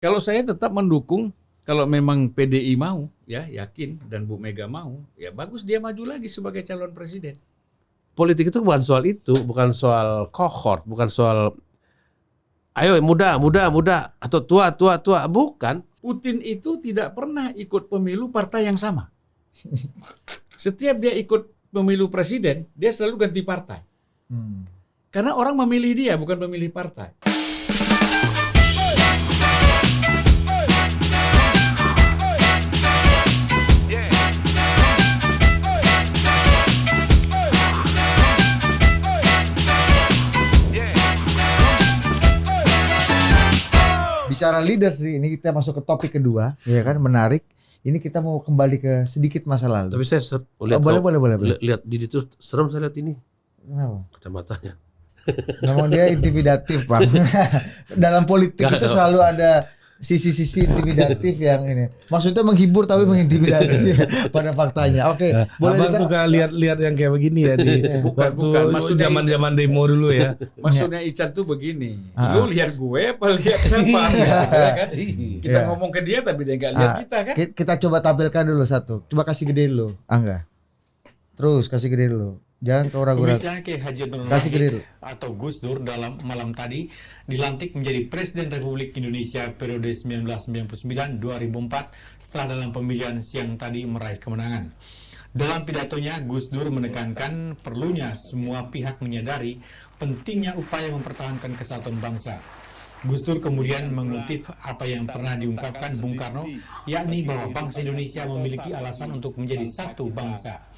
Kalau saya tetap mendukung, kalau memang PDI mau, ya yakin, dan Bu Mega mau, ya bagus dia maju lagi sebagai calon presiden. Politik itu bukan soal kohort, bukan soal ayo muda atau tua, bukan. Putin itu tidak pernah ikut pemilu partai yang sama. Setiap dia ikut pemilu presiden, dia selalu ganti partai. Karena orang memilih dia, bukan memilih partai. Bicara leaders nih, ini kita masuk ke topik kedua, ya kan, menarik. Ini kita mau kembali ke sedikit masa lalu. Tapi saya lihat boleh. Lihat di itu serem saya lihat ini. Kenapa? Kacamatanya. Memang dia intimidatif, Bang. Dalam politik itu selalu ada sisi-sisi intimidatif yang ini. Maksudnya menghibur tapi mengintimidasi pada faktanya. Oke, boleh. Abang suka lihat yang kayak begini ya di waktu zaman demo dulu ya. Maksudnya Ican tuh begini. Lu lihat gue apa lihat siapa? Ya kan? Kita ngomong ke dia tapi dia nggak lihat kita kan? Kita coba tampilkan dulu satu. Coba kasih gede dulu, Angga. Terus kasih gede dulu. Jangan kau ragu-ragu. Pemirsa, Kiai Haji Nurul Kasih Wahid kredit. atau Gus Dur dalam malam tadi dilantik menjadi Presiden Republik Indonesia periode 1999-2004 setelah dalam pemilihan siang tadi meraih kemenangan. Dalam pidatonya, Gus Dur menekankan perlunya semua pihak menyadari pentingnya upaya mempertahankan kesatuan bangsa. Gus Dur kemudian mengutip apa yang pernah diungkapkan Bung Karno, yakni bahwa bangsa Indonesia memiliki alasan untuk menjadi satu bangsa.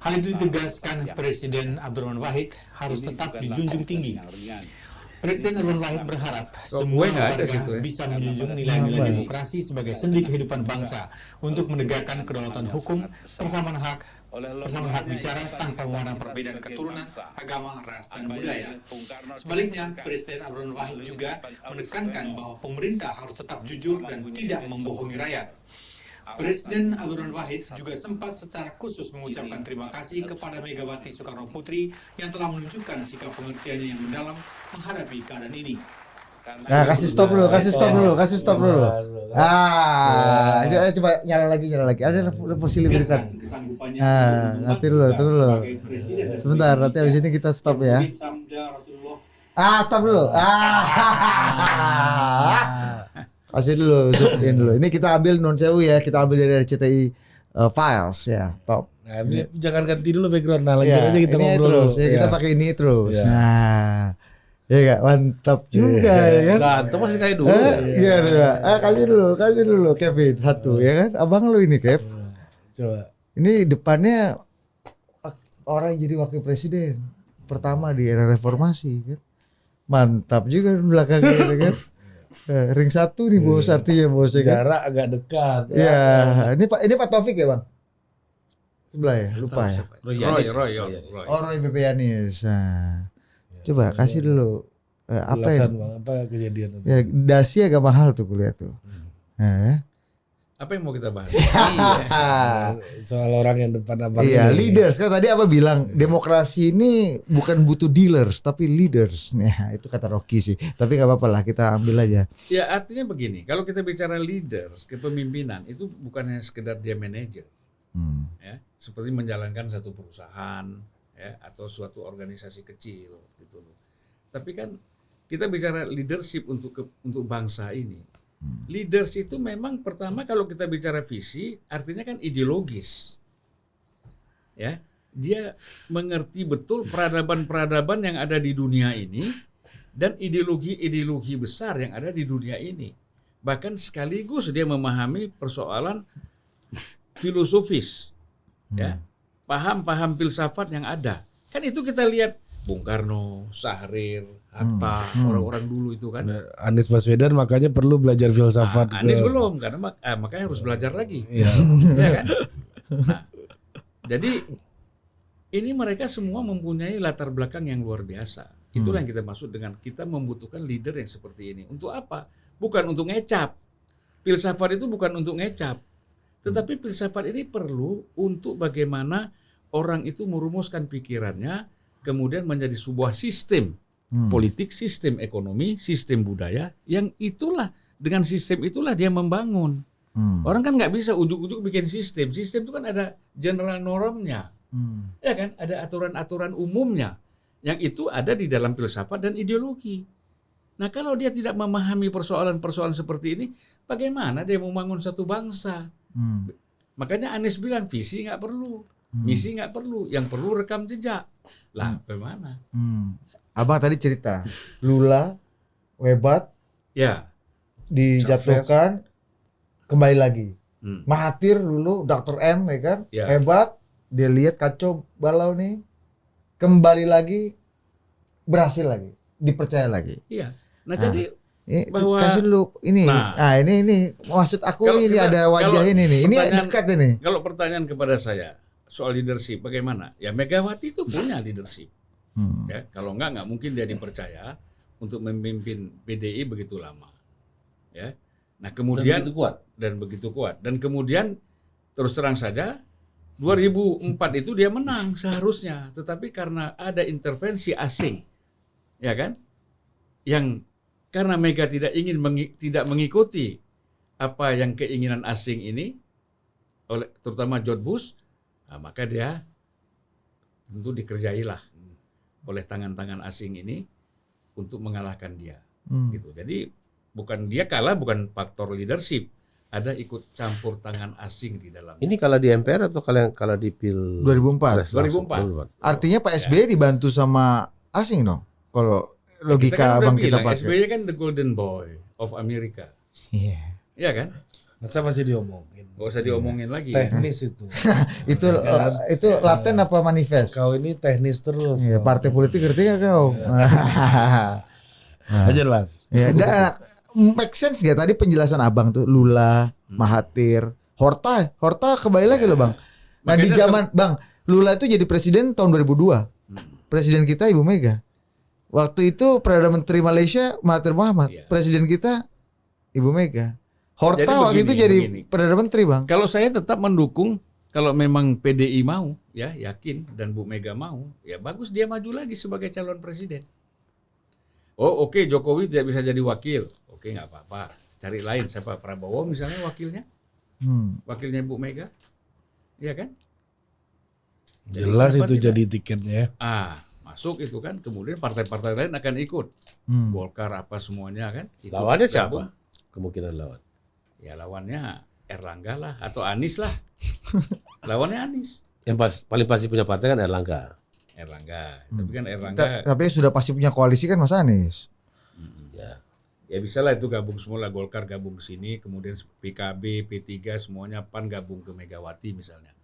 Hal itu ditegaskan Presiden Abdurrahman Wahid harus tetap dijunjung tinggi. Presiden Abdurrahman Wahid berharap semua warga bisa menjunjung nilai-nilai demokrasi sebagai sendi kehidupan bangsa untuk menegakkan kedaulatan hukum, persamaan hak bicara tanpa memandang perbedaan keturunan, agama, ras, dan budaya. Sebaliknya, Presiden Abdurrahman Wahid juga menekankan bahwa pemerintah harus tetap jujur dan tidak membohongi rakyat. Presiden Abdurrahman Wahid juga sempat secara khusus mengucapkan terima kasih kepada Megawati Soekarno Putri yang telah menunjukkan sikap pengertiannya yang mendalam menghadapi keadaan ini. Nah, kasih stop dulu. Coba nyala lagi. Ada posibilitas. Nanti dulu. Sebentar, nanti habis ini kita stop ya. Stop dulu. Kasih dulu, zoom dulu. Ini kita ambil non sewu ya, kita ambil dari RCTI files ya, top. Nah, ini jangan ganti dulu background, nah lanjut aja kita ngobrol terus. Ya, kita pakai ini terus. Nah, ya gak? Mantap juga ya kan? Ganteng masih kayak dulu. Kasih dulu Kevin satu ya kan? Abang lu ini Kev. Coba. Ini depannya orang yang jadi wakil presiden pertama di era reformasi kan? Mantap juga belakangnya kan? Ring 1 nih bos, artinya bos ya kan? Jarak agak dekat. Iya, ini Pak Taufik ya bang? Sebelah ya, lupa ya. Roy. Roy BP Yanis. Nah, coba kasih dulu apa ya? Apa kejadian itu? Ya, dasi agak mahal tuh kuliah tuh. Apa yang mau kita bahas? Soal orang yang depan abang. Iya, leaders kan tadi apa bilang demokrasi ini bukan butuh dealers tapi leaders. Nah, itu kata Rocky sih. Tapi nggak apa-apa lah, kita ambil aja. Ya artinya begini, kalau kita bicara leaders, kepemimpinan itu bukan hanya sekedar dia manajer, ya, seperti menjalankan satu perusahaan, ya, atau suatu organisasi kecil, gitu loh. Tapi kan kita bicara leadership untuk bangsa ini. Leaders itu memang pertama kalau kita bicara visi, artinya kan ideologis, ya. Dia mengerti betul peradaban-peradaban yang ada di dunia ini dan ideologi-ideologi besar yang ada di dunia ini. Bahkan sekaligus dia memahami persoalan filosofis, ya, paham-paham filsafat yang ada. Kan itu kita lihat Bung Karno, Syahrir, Hatta, orang-orang dulu itu kan. Anies Baswedan makanya perlu belajar filsafat. Anies belum, karena makanya harus belajar lagi. Iya. Ya kan? Nah, jadi ini mereka semua mempunyai latar belakang yang luar biasa. Itulah yang kita maksud dengan kita membutuhkan leader yang seperti ini. Untuk apa? Bukan untuk ngecap. Filsafat itu bukan untuk ngecap. Tetapi filsafat ini perlu untuk bagaimana orang itu merumuskan pikirannya, kemudian menjadi sebuah sistem politik, sistem ekonomi, sistem budaya yang itulah dengan sistem itulah dia membangun. Orang kan nggak bisa ujuk-ujuk bikin sistem. Sistem itu kan ada general normnya, ya kan? Ada aturan-aturan umumnya, yang itu ada di dalam filsafat dan ideologi. Nah, kalau dia tidak memahami persoalan-persoalan seperti ini, bagaimana dia membangun satu bangsa? Makanya Anies bilang visi nggak perlu, misi nggak perlu, yang perlu rekam jejak. Lah, bagaimana? Abang tadi cerita Lula hebat, Ya, dijatuhkan, kembali lagi. Mahathir dulu, Dr. M, ya kan, Ya. hebat, dia lihat kacau balau nih, kembali lagi, berhasil lagi, dipercaya lagi. iya. Nah, jadi Bahwa kasih dulu ini, ini maksud aku Kalau ini kita- ada wajah kalau ini pertanyaan- dekat ini. kalau pertanyaan kepada saya soal leadership bagaimana? Ya Megawati itu punya leadership. Ya, kalau nggak mungkin dia dipercaya untuk memimpin PDI begitu lama. Ya. Nah, kemudian begitu kuat. Dan kemudian terus terang saja 2004 itu dia menang seharusnya, tetapi karena ada intervensi asing, ya kan? Yang karena Mega tidak tidak mengikuti apa yang keinginan asing ini oleh terutama George Bush, nah, maka dia tentu dikerjailah oleh tangan-tangan asing ini untuk mengalahkan dia. Gitu. Jadi bukan dia kalah, bukan faktor leadership, ada ikut campur tangan asing di dalamnya. Ini kalau di MPR atau kalau di Pil 2004. 2004. Artinya Pak SBY dibantu sama asing dong. Kalau logika Kita kan udah abang kita bilang, pakai. SBY kan the golden boy of America. Iya. Iya kan? Masa masih diomongin? Gak usah diomongin lagi. Teknis itu. Itu laten apa manifest? Kau ini teknis terus. Iya, partai politik ngerti gak kau? Aja lah. Ya, make sense gak tadi penjelasan abang tuh Lula, Mahathir, Horta kembali lagi loh bang. Nah di Makanya zaman bang Lula itu jadi presiden tahun 2002. Presiden kita Ibu Mega. Waktu itu Perdana Menteri Malaysia Mahathir Mohamad. Iya. Presiden kita Ibu Mega. Horta Jadi waktu itu jadi begini. Perdana Menteri bang. Kalau saya tetap mendukung, kalau memang PDI mau, ya yakin, dan Bu Mega mau, ya bagus dia maju lagi sebagai calon presiden. Oh oke, Jokowi tidak bisa jadi wakil, oke nggak apa-apa, cari lain siapa, Prabowo misalnya wakilnya, wakilnya Bu Mega, iya kan? Jadi Jelas kenapa itu tidak? jadi tiketnya ya. Masuk itu kan, kemudian partai-partai lain akan ikut, Golkar apa semuanya kan? Ikut Lawannya gabung. siapa? Kemungkinan lawan. Ya lawannya Erlangga lah atau Anies lah. Lawannya Anies. Yang paling pasti punya partai kan Erlangga. Tapi kan Erlangga Tapi sudah pasti punya koalisi kan Mas Anies. ya bisa lah itu gabung semua lah, Golkar gabung ke sini, kemudian PKB, P3 semuanya PAN gabung ke Megawati misalnya.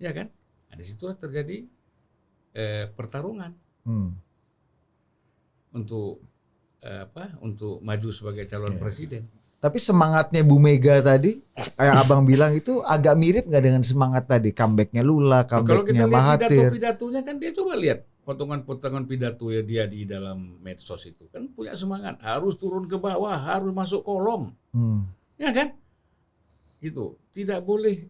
Ya kan? Nah, di situlah terjadi pertarungan untuk untuk maju sebagai calon presiden. Tapi semangatnya Bu Mega tadi, kayak abang bilang itu agak mirip nggak dengan semangat tadi comebacknya Lula, Kalau kita comebacknya lihat Mahathir. pidato-pidatonya kan dia coba lihat potongan-potongan pidato ya dia di dalam medsos itu kan punya semangat, harus turun ke bawah, harus masuk kolom, ya kan? Gitu, tidak boleh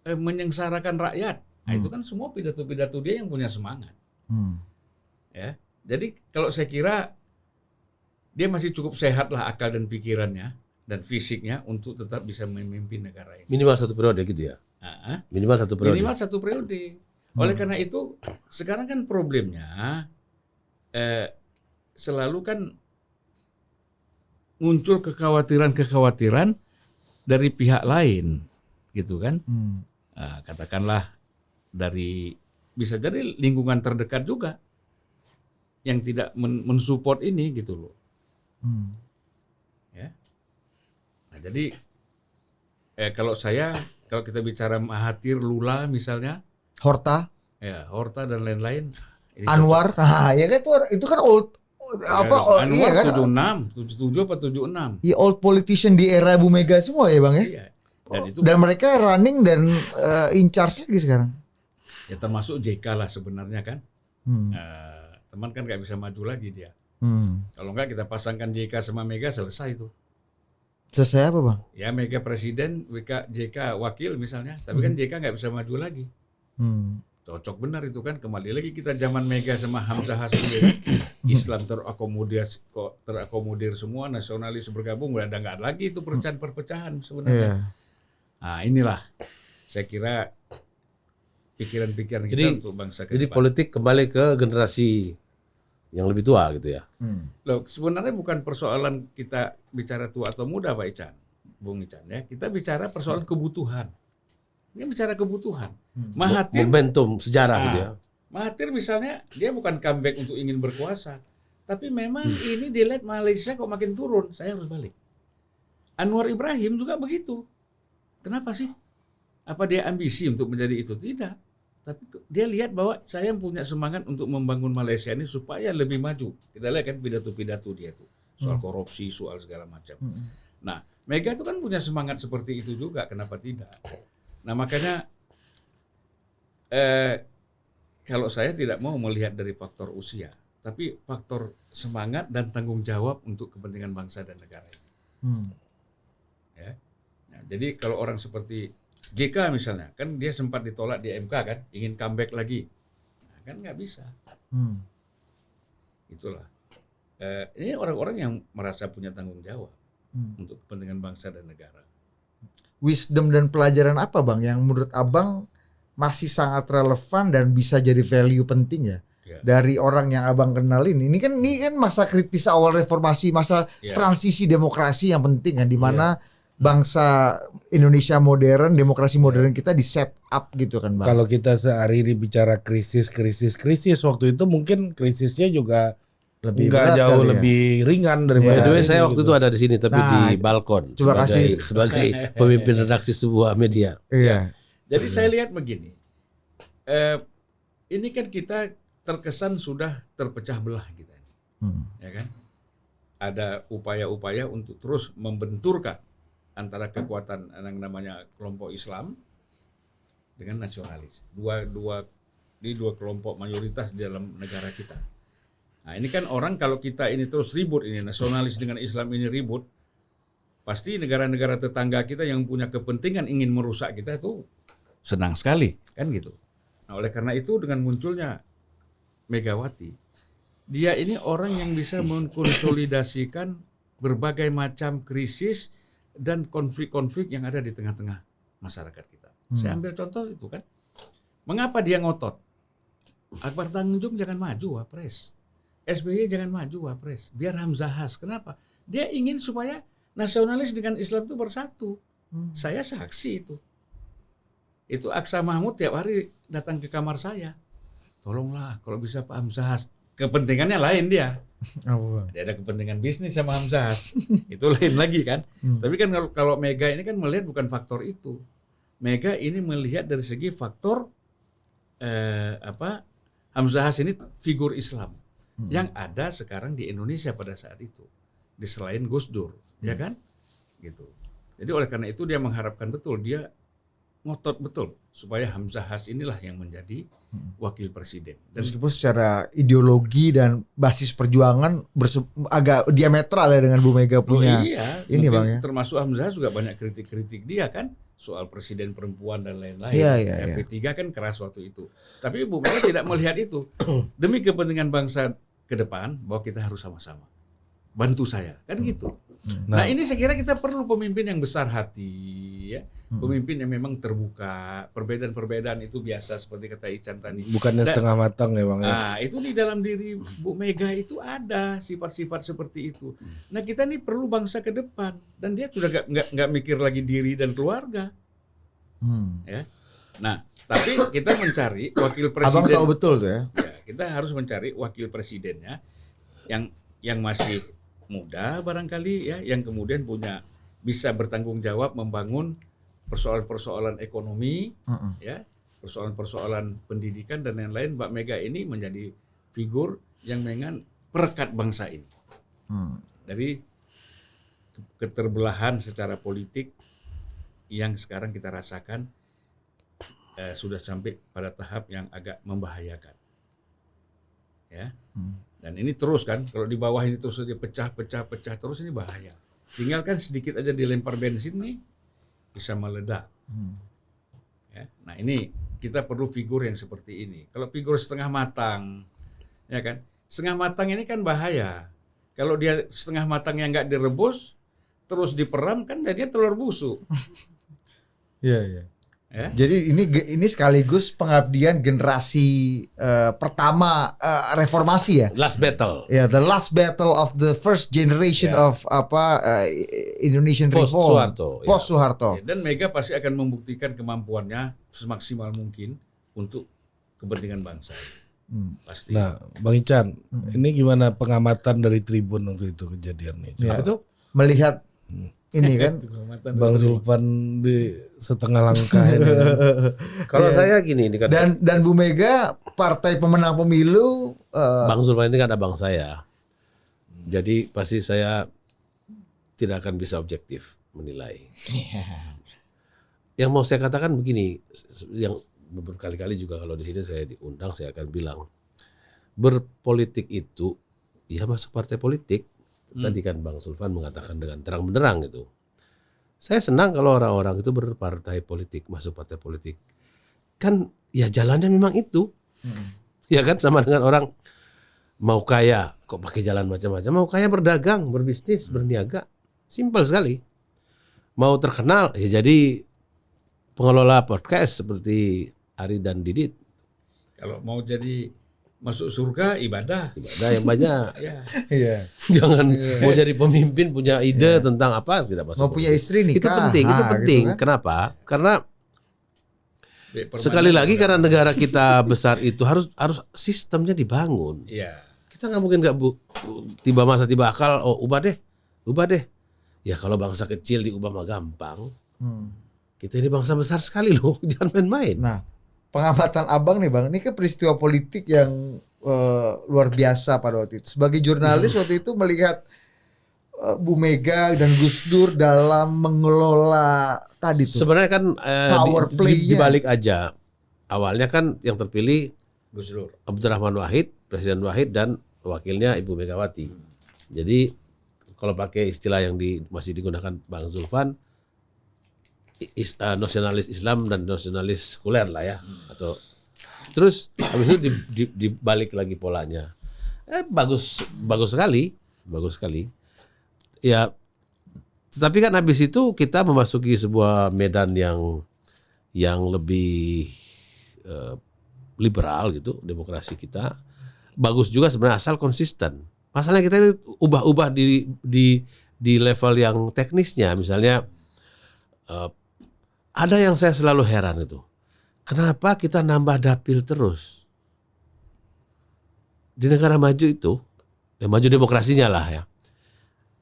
menyengsarakan rakyat. Nah, itu kan semua pidato-pidato dia yang punya semangat. Ya, jadi kalau saya kira dia masih cukup sehat lah akal dan pikirannya dan fisiknya untuk tetap bisa memimpin negara ini. Minimal 1 periode gitu ya. Minimal 1 periode. Minimal 1 periode. Oleh karena itu sekarang kan problemnya selalu kan muncul kekhawatiran dari pihak lain, gitu kan? Katakanlah dari bisa jadi lingkungan terdekat juga yang tidak mensupport ini gitu loh. Ya. Nah, jadi kalau kita bicara Mahathir, Lula misalnya, Horta, Horta dan lain-lain, ini Anwar, ya kan itu kan old Anwar iya kan? 76, 77 apa 76. Iya, old politician di era Bu Mega semua ya bang ya. Iya. Dan itu Dan mereka running dan in charge lagi sekarang. ya termasuk JK lah sebenarnya kan. Teman kan nggak bisa maju lagi dia. Kalau nggak kita pasangkan JK sama Mega selesai itu. Selesai apa bang? Ya Mega presiden, JK wakil misalnya, tapi kan JK nggak bisa maju lagi. Cocok benar itu kan. Kembali lagi kita zaman Mega sama Hamzahas dulu kan. Islam terakomodir semua, nasionalis bergabung, udah nggak ada lagi itu perpecahan sebenarnya. Nah inilah saya kira pikiran-pikiran kita untuk bangsa ke Jadi depan. politik kembali ke generasi yang lebih tua gitu ya. Loh, sebenarnya bukan persoalan kita bicara tua atau muda, Pak Ican, Bung Ican ya. Kita bicara persoalan kebutuhan. Ini bicara kebutuhan. Mahathir, Momentum sejarah gitu ya. Mahathir misalnya dia bukan comeback untuk ingin berkuasa, tapi memang ini dilihat Malaysia kok makin turun, saya harus balik. Anwar Ibrahim juga begitu. Kenapa sih? Apa dia ambisi untuk menjadi itu? Tidak. Tapi dia lihat bahwa saya punya semangat untuk membangun Malaysia ini supaya lebih maju. Kita lihat kan pidato-pidato dia itu. Soal korupsi, soal segala macam. Nah, Mega itu kan punya semangat seperti itu juga. Kenapa tidak? Nah, makanya kalau saya tidak mau melihat dari faktor usia, tapi faktor semangat dan tanggung jawab untuk kepentingan bangsa dan negara ini. Ya. Nah, jadi kalau orang seperti JK misalnya, kan dia sempat ditolak di MK kan, ingin comeback lagi, nah, kan nggak bisa. Itulah. Ini orang-orang yang merasa punya tanggung jawab untuk kepentingan bangsa dan negara. Wisdom dan pelajaran apa Bang yang menurut Abang masih sangat relevan dan bisa jadi value penting ya? Dari orang yang Abang kenal ini kan masa kritis awal reformasi, masa transisi demokrasi yang penting kan, di mana bangsa Indonesia modern, demokrasi modern kita di set up gitu kan Bang. Kalau kita sehari ini bicara krisis waktu itu mungkin krisisnya juga lebih nggak berat jauh kali ya. lebih ringan daripada. By the way, saya waktu itu ada di sini tapi di balkon coba sebagai pemimpin redaksi sebuah media. Iya. Jadi saya lihat begini, ini kan kita terkesan sudah terpecah belah kita, ya kan? Ada upaya-upaya untuk terus membenturkan antara kekuatan yang namanya kelompok Islam dengan nasionalis. Dua kelompok mayoritas di dalam negara kita. Nah ini kan orang kalau kita ini terus ribut, ini nasionalis dengan Islam ini ribut, pasti negara-negara tetangga kita yang punya kepentingan ingin merusak kita itu senang sekali, kan gitu. Nah oleh karena itu dengan munculnya Megawati, dia ini orang yang bisa mengkonsolidasikan berbagai macam krisis dan konflik-konflik yang ada di tengah-tengah masyarakat kita. Saya ambil contoh itu kan. Mengapa dia ngotot? Akbar Tanjung jangan maju Wapres. SBY jangan maju Wapres. Biar Hamzahas. Kenapa? Dia ingin supaya nasionalis dengan Islam itu bersatu. Saya saksi itu. Itu Aksa Mahmud tiap hari datang ke kamar saya. Tolonglah kalau bisa Pak Hamzahas. Kepentingannya lain dia. Dia ada kepentingan bisnis sama Hamzahas. Itu lain lagi kan. Tapi kan kalau Mega ini kan melihat bukan faktor itu. Mega ini melihat dari segi faktor Hamzahas ini figur Islam yang ada sekarang di Indonesia pada saat itu. Di selain Gus Dur, ya kan? Gitu. Jadi oleh karena itu dia mengharapkan betul, dia ngotot betul supaya Hamzahas inilah yang menjadi wakil presiden. Dan meskipun secara ideologi dan basis perjuangan agak diametral ya dengan Bu Mega punya. Ini Bang ya. Termasuk Hamzahas juga banyak kritik-kritik dia kan soal presiden perempuan dan lain-lain. P3 kan keras waktu itu. Tapi Bu Mega tidak melihat itu. Demi kepentingan bangsa ke depan bahwa kita harus sama-sama. Bantu saya, kan gitu. Nah ini saya kira kita perlu pemimpin yang besar hati, ya, pemimpin yang memang terbuka. Perbedaan-perbedaan itu biasa seperti kata Ican tadi. Bukannya setengah matang ya Bang ya. Nah itu di dalam diri Bu Mega itu ada sifat-sifat seperti itu. Nah kita ini perlu bangsa ke depan dan dia sudah nggak mikir lagi diri dan keluarga. Ya. Nah tapi kita mencari wakil presiden. Abang tahu betul tuh ya. Kita harus mencari wakil presidennya yang masih muda barangkali ya, yang kemudian bisa bertanggung jawab membangun persoalan-persoalan ekonomi, ya, persoalan-persoalan pendidikan dan lain-lain. Mbak Mega ini menjadi figur yang perekat bangsa ini dari keterbelahan secara politik yang sekarang kita rasakan sudah sampai pada tahap yang agak membahayakan, ya. Dan ini terus kan, kalau di bawah ini terus saja pecah terus, ini bahaya. Tinggalkan sedikit aja dilempar bensin nih, bisa meledak. Ya. Nah ini kita perlu figur yang seperti ini. Kalau figur setengah matang, ya kan? Setengah matang ini kan bahaya. Kalau dia setengah matang yang nggak direbus, terus diperam kan jadinya telur busuk. Iya, iya. Ya? Jadi ini sekaligus pengabdian generasi pertama reformasi ya. Last battle. Ya, the last battle of the first generation of Indonesian Post Reform. Soeharto, ya. Post Soeharto. Dan Mega pasti akan membuktikan kemampuannya semaksimal mungkin untuk kepentingan bangsa. Pasti. Nah, Bang Ican, ini gimana pengamatan dari Tribun waktu itu kejadian ini? Ya. Itu Melihat ini kan Bang Zulfan di setengah langkah ini. kalau saya gini ini kan dan Bu Mega partai pemenang pemilu Bang Zulfan ini kan abang saya. Jadi pasti saya tidak akan bisa objektif menilai. Yang mau saya katakan begini, yang berkali-kali juga kalau di sini saya diundang saya akan bilang berpolitik itu ya masuk partai politik. Tadi kan Bang Zulfan mengatakan dengan terang benderang gitu. Saya senang kalau orang-orang itu berpartai politik, masuk partai politik. Kan ya jalannya memang itu. Ya kan sama dengan orang mau kaya kok pakai jalan macam-macam, mau kaya berdagang, berbisnis, berniaga. Simpel sekali. Mau terkenal ya jadi pengelola podcast seperti Ari dan Didit. Kalau mau jadi masuk surga ibadah. Ibadah yang banyak. Ya. iya. Jangan mau jadi pemimpin punya ide tentang apa tidak masuk. Mau punya istri nikah. Itu penting, itu penting. Gitu kan? Kenapa? Karena sekali lagi karena negara kita besar itu harus sistemnya dibangun. Iya. Kita nggak mungkin nggak tiba masa tiba akal, oh ubah deh. Ya kalau bangsa kecil diubah mah gampang. Kita ini bangsa besar sekali loh, jangan main-main. Nah, pengamatan Abang nih Bang, ini kan peristiwa politik yang luar biasa pada waktu itu. Sebagai jurnalis waktu itu melihat Bu Mega dan Gus Dur dalam mengelola tadi tuh. Sebenarnya kan Power play-nya. dibalik aja. Awalnya kan yang terpilih Gus Dur. Abdurrahman Wahid, Presiden Wahid dan wakilnya Ibu Megawati. Jadi kalau pakai istilah yang masih digunakan Bang Zulfan, nasionalis Islam dan nasionalis sekuler lah ya, atau terus habis itu dibalik lagi polanya. Bagus sekali. Ya, tetapi kan habis itu kita memasuki sebuah medan yang lebih liberal gitu, demokrasi kita. Bagus juga sebenarnya asal konsisten. Masalahnya kita ubah-ubah di level yang teknisnya, misalnya ada yang saya selalu heran itu. Kenapa kita nambah dapil terus? Di negara maju itu, ya maju demokrasinya lah ya.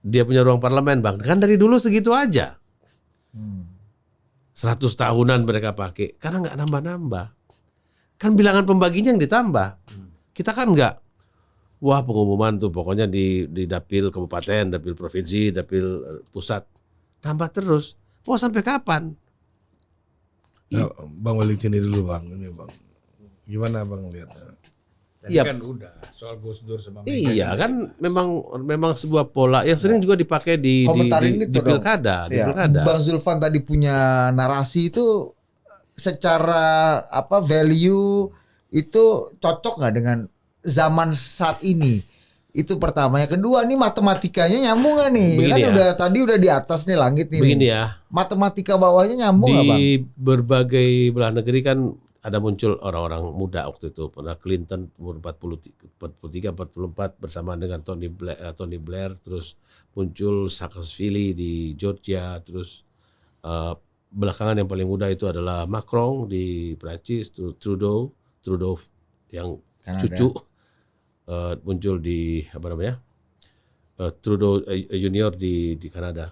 Dia punya ruang parlemen Bang. Kan dari dulu segitu aja. 100 tahunan mereka pakai. Karena nggak nambah-nambah. Kan bilangan pembaginya yang ditambah. Kita kan nggak. Wah pengumuman tuh pokoknya di dapil kabupaten, dapil provinsi, dapil pusat. Tambah terus. Mau sampai kapan? Nah, Bang Wali sini dulu Bang, ini Bang. Gimana Bang lihat? Tadi Iya. kan udah soal Gus Dur sama Mega. Iya kan memang sebuah pola yang sering juga dipakai di Komentarin itu dong. pilkada, di Ya, pilkada. Bang Zulfan tadi punya narasi itu secara value itu cocok nggak dengan zaman saat ini? Itu pertama. Yang kedua nih matematikanya nyambung nggak nih? Begini Kan ya. tadi udah di atas nih langit nih. Begini ya, Matematika bawahnya nyambung nggak Bang? di berbagai belahan negeri kan ada muncul orang-orang muda waktu itu. Pernah Clinton umur 43, 44 bersama dengan Tony Blair, terus muncul Saakashvili di Georgia, terus belakangan yang paling muda itu adalah Macron di Prancis, Trudeau yang Kanada. cucu muncul di Trudeau Junior di Kanada.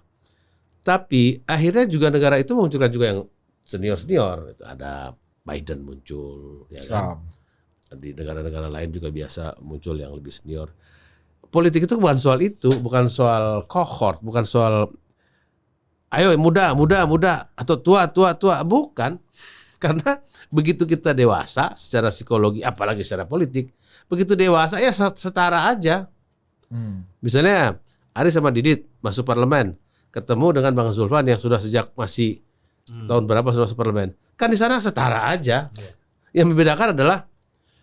Tapi akhirnya juga negara itu memunculkan juga yang senior. Ada Biden muncul, ya kan? Di negara-negara lain juga biasa muncul yang lebih senior. Politik itu bukan soal cohort, bukan soal ayo muda atau tua, bukan. Karena begitu kita dewasa secara psikologi, apalagi secara politik, begitu dewasa ya setara aja. Misalnya Ari sama Didit masuk parlemen, ketemu dengan Bang Zulfan yang sudah sejak masih tahun berapa sudah masuk parlemen, kan di sana setara aja. Yang membedakan adalah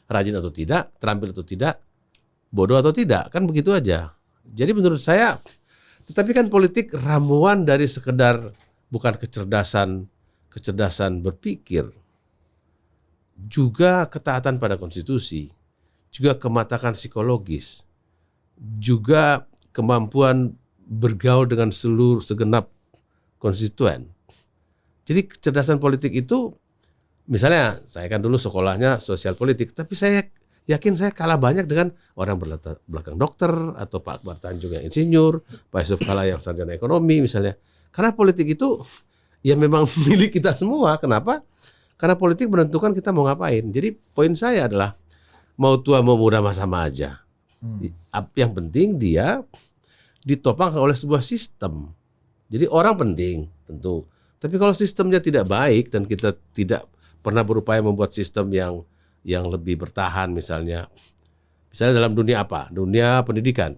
rajin atau tidak, terampil atau tidak, bodoh atau tidak, kan begitu aja. Jadi menurut saya, tetapi kan politik ramuan dari sekedar bukan kecerdasan berpikir, juga ketaatan pada konstitusi, juga kematangan psikologis, juga kemampuan bergaul dengan seluruh segenap konstituen. Jadi kecerdasan politik itu, misalnya saya kan dulu sekolahnya sosial politik, tapi saya yakin saya kalah banyak dengan orang berlatar belakang dokter, atau Pak Akbar Tanjung yang insinyur, Pak Yusuf Kala yang sarjana ekonomi misalnya. Karena politik itu ya memang milik kita semua. Kenapa? Karena politik menentukan kita mau ngapain. Jadi poin saya adalah mau tua mau muda sama aja. Yang penting dia ditopang oleh sebuah sistem. Jadi orang penting tentu. Tapi kalau sistemnya tidak baik dan kita tidak pernah berupaya membuat sistem yang lebih bertahan, misalnya dalam dunia apa? Dunia pendidikan.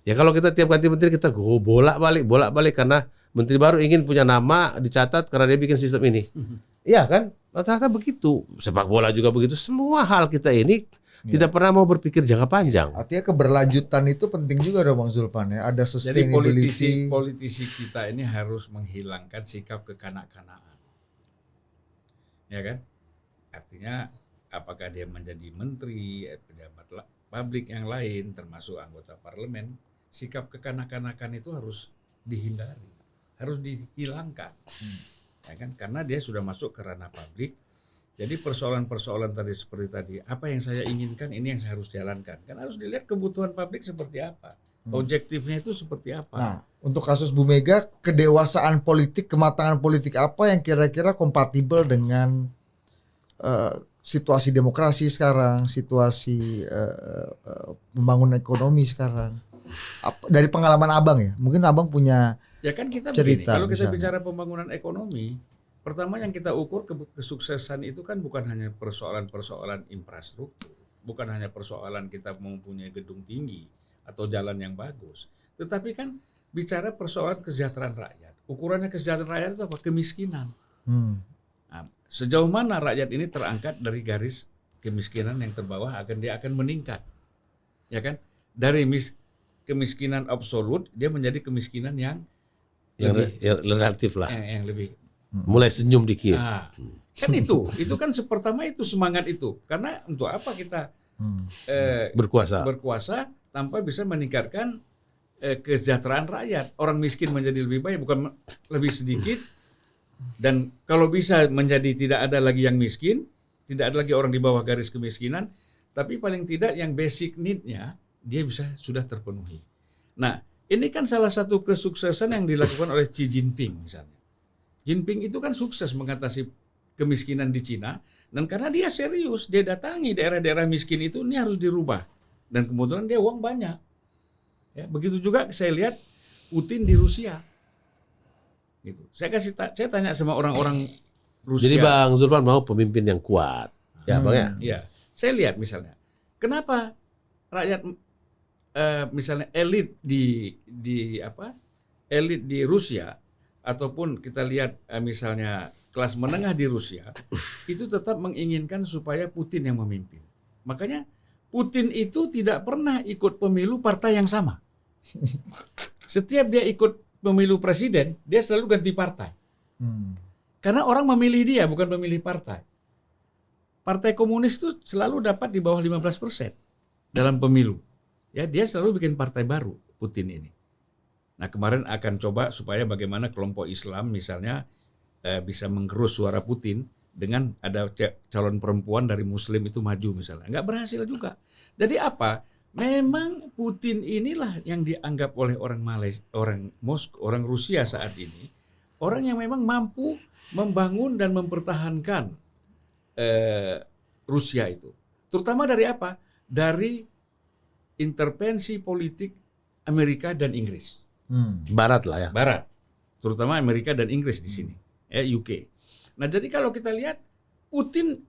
Ya kalau kita tiap ganti menteri kita bolak-balik karena menteri baru ingin punya nama dicatat karena dia bikin sistem ini. Iya kan? Rata-rata begitu. Sepak bola juga begitu. Semua hal kita ini tidak pernah mau berpikir jangka panjang. Artinya keberlanjutan itu penting juga dong Bang Zulfan ya. Ada Jadi sustainability. politisi kita ini harus menghilangkan sikap kekanak-kanakan. Ya kan? Artinya apakah dia menjadi menteri, pejabat publik yang lain, termasuk anggota parlemen, sikap kekanak-kanakan itu harus dihindari, harus dihilangkan. Ya kan? Karena dia sudah masuk ke ranah publik. Jadi persoalan-persoalan tadi seperti tadi, apa yang saya inginkan ini yang saya harus jalankan. Kan harus dilihat kebutuhan publik seperti apa, objektifnya itu seperti apa. Nah, untuk kasus Bu Mega, kedewasaan politik, kematangan politik apa yang kira-kira kompatibel dengan situasi demokrasi sekarang, situasi pembangunan ekonomi sekarang? Dari pengalaman Abang ya, mungkin Abang punya Ya kan kita begini, cerita kalau kita misalnya. bicara pembangunan ekonomi, pertama yang kita ukur kesuksesan itu kan bukan hanya persoalan-persoalan infrastruktur, bukan hanya persoalan kita mempunyai gedung tinggi atau jalan yang bagus, tetapi kan bicara persoalan kesejahteraan rakyat. Ukurannya kesejahteraan rakyat itu apa? Kemiskinan. Nah, sejauh mana rakyat ini terangkat dari garis kemiskinan yang terbawah dia akan meningkat, ya kan? Dari kemiskinan absolut dia menjadi kemiskinan yang relatif lah. Yang lebih Mulai senyum dikit. Nah, kan itu kan pertama itu semangat itu. Karena untuk apa kita berkuasa tanpa bisa meningkatkan kesejahteraan rakyat. Orang miskin menjadi lebih baik, bukan lebih sedikit. Dan kalau bisa menjadi tidak ada lagi yang miskin, tidak ada lagi orang di bawah garis kemiskinan, tapi paling tidak yang basic need-nya dia sudah terpenuhi. Nah, ini kan salah satu kesuksesan yang dilakukan oleh Xi Jinping misalnya. Jinping itu kan sukses mengatasi kemiskinan di Cina, dan karena dia serius, dia datangi daerah-daerah miskin itu, ini harus dirubah. Dan kemudian dia uang banyak. Ya, begitu juga saya lihat Putin di Rusia. Gitu. Saya tanya sama orang-orang Rusia. Jadi Bang Zulfan mau pemimpin yang kuat. Ya, Bang ya. Ya, saya lihat misalnya, kenapa rakyat misalnya elit elit di Rusia, ataupun kita lihat misalnya kelas menengah di Rusia itu tetap menginginkan supaya Putin yang memimpin. Makanya Putin itu tidak pernah ikut pemilu partai yang sama. Setiap dia ikut pemilu presiden, dia selalu ganti partai. Karena orang memilih dia, bukan memilih partai. Partai komunis itu selalu dapat di bawah 15% dalam pemilu. Ya, dia selalu bikin partai baru, Putin ini. Nah, kemarin akan coba supaya bagaimana kelompok Islam misalnya bisa menggerus suara Putin dengan ada calon perempuan dari Muslim itu maju misalnya. Nggak berhasil juga. Jadi apa? Memang Putin inilah yang dianggap oleh orang Malaysia, orang Rusia saat ini, orang yang memang mampu membangun dan mempertahankan Rusia itu. Terutama dari apa? Dari intervensi politik Amerika dan Inggris. Barat lah ya. Barat. Terutama Amerika dan Inggris di sini. UK. Nah, jadi kalau kita lihat Putin,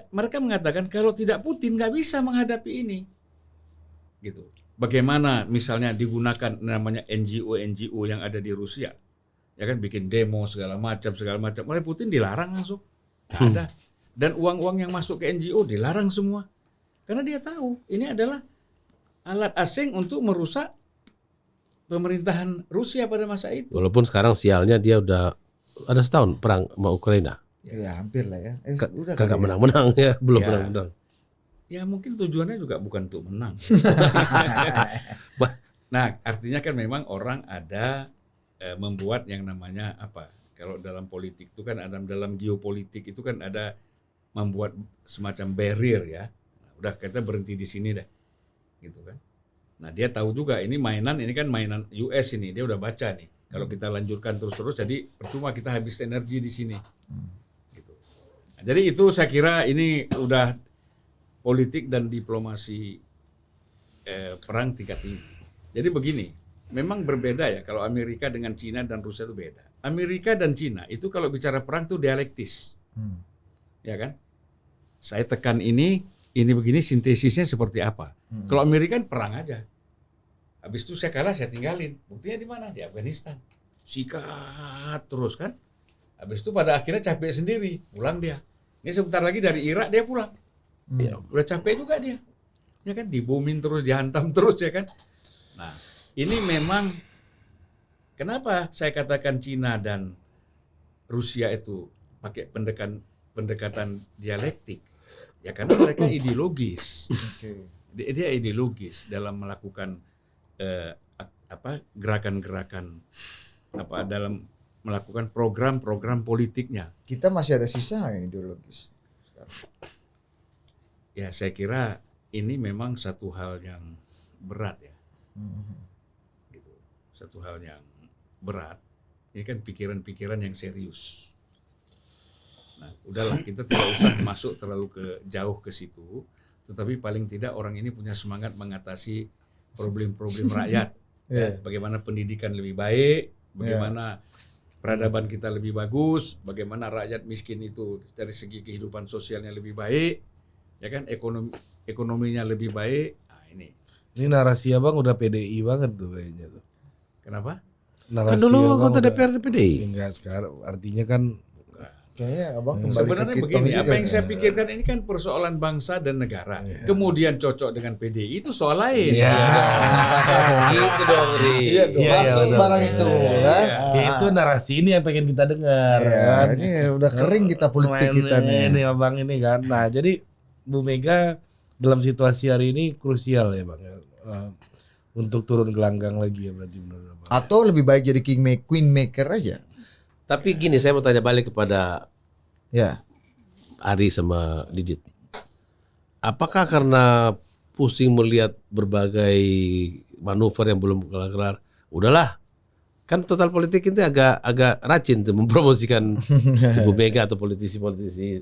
mereka mengatakan kalau tidak Putin nggak bisa menghadapi ini. Gitu. Bagaimana misalnya digunakan namanya NGO yang ada di Rusia. Ya kan bikin demo segala macam. Oleh Putin dilarang langsung. Nggak ada. Dan uang-uang yang masuk ke NGO dilarang semua. Karena dia tahu ini adalah alat asing untuk merusak pemerintahan Rusia pada masa itu. Walaupun sekarang sialnya dia udah ada setahun perang sama Ukraina. Ya hampir lah ya. Udah Kagak kali ya. menang-menang ya, belum Ya. menang-menang. Ya mungkin tujuannya juga bukan untuk menang. Nah, artinya kan memang orang ada membuat yang namanya apa? Kalau dalam politik itu kan ada, dalam geopolitik itu kan ada membuat semacam barrier ya. Nah, udah kita berhenti di sini deh. Gitu kan. Nah, dia tahu juga ini kan mainan US ini, dia udah baca nih. Kalau kita lanjutkan terus-terus jadi percuma kita habis energi di sini. Gitu. Nah, jadi itu saya kira ini udah politik dan diplomasi perang tingkat tinggi. Jadi begini, memang berbeda ya kalau Amerika dengan Cina dan Rusia itu beda. Amerika dan Cina itu kalau bicara perang itu dialektis. Ya kan? Saya tekan ini begini, sintesisnya seperti apa. Kalau Amerika kan perang aja. Habis itu saya kalah, saya tinggalin. Buktinya di mana? Di Afghanistan. Sikat terus kan. Habis itu pada akhirnya capek sendiri, pulang dia. Ini sebentar lagi dari Irak dia pulang. Ya, udah capek juga dia. Ya kan, dibombing terus, dihantam terus ya kan. Nah, ini memang kenapa saya katakan Cina dan Rusia itu pakai pendekatan dialektik. Ya karena mereka ideologis. Dia ideologis dalam melakukan gerakan-gerakan dalam melakukan program-program politiknya. Kita masih ada sisa yang ideologis. Ya saya kira ini memang satu hal yang berat ya. Gitu. Satu hal yang berat. Ini kan pikiran-pikiran yang serius. Nah, udahlah kita tidak usah masuk terlalu jauh ke situ, tetapi paling tidak orang ini punya semangat mengatasi problem-problem rakyat. Ya, bagaimana pendidikan lebih baik, bagaimana peradaban kita lebih bagus, bagaimana rakyat miskin itu dari segi kehidupan sosialnya lebih baik, ya kan, ekonominya lebih baik. Nah, Ini narasi abang udah PDI banget tuh kayaknya tuh. kenapa? Kan dulu anggota DPR PDI. Enggak, sekarang artinya kan Kayaknya abang kembali Sebenarnya ke begini, juga apa yang kan? saya pikirkan ini kan persoalan bangsa dan negara. Kemudian cocok dengan PDI itu soal lain. Gitu dong, Ri. Iya dong, Iya, masuk betul. barang itu kan. itu narasi ini yang pengen kita dengar Ya, kan. ini udah kering kita politik kita nih. Ini abang ini kan. Nah, jadi Bu Mega dalam situasi hari ini krusial ya bang. Untuk turun gelanggang lagi ya berarti menurut abang. Atau lebih baik jadi queen maker aja. Tapi gini, saya mau tanya balik kepada Ya. Ari sama Didit. Apakah karena pusing melihat berbagai manuver yang belum kelar-kelar, udahlah, kan total politik itu agak rajin tuh mempromosikan Ibu Mega atau politisi-politisi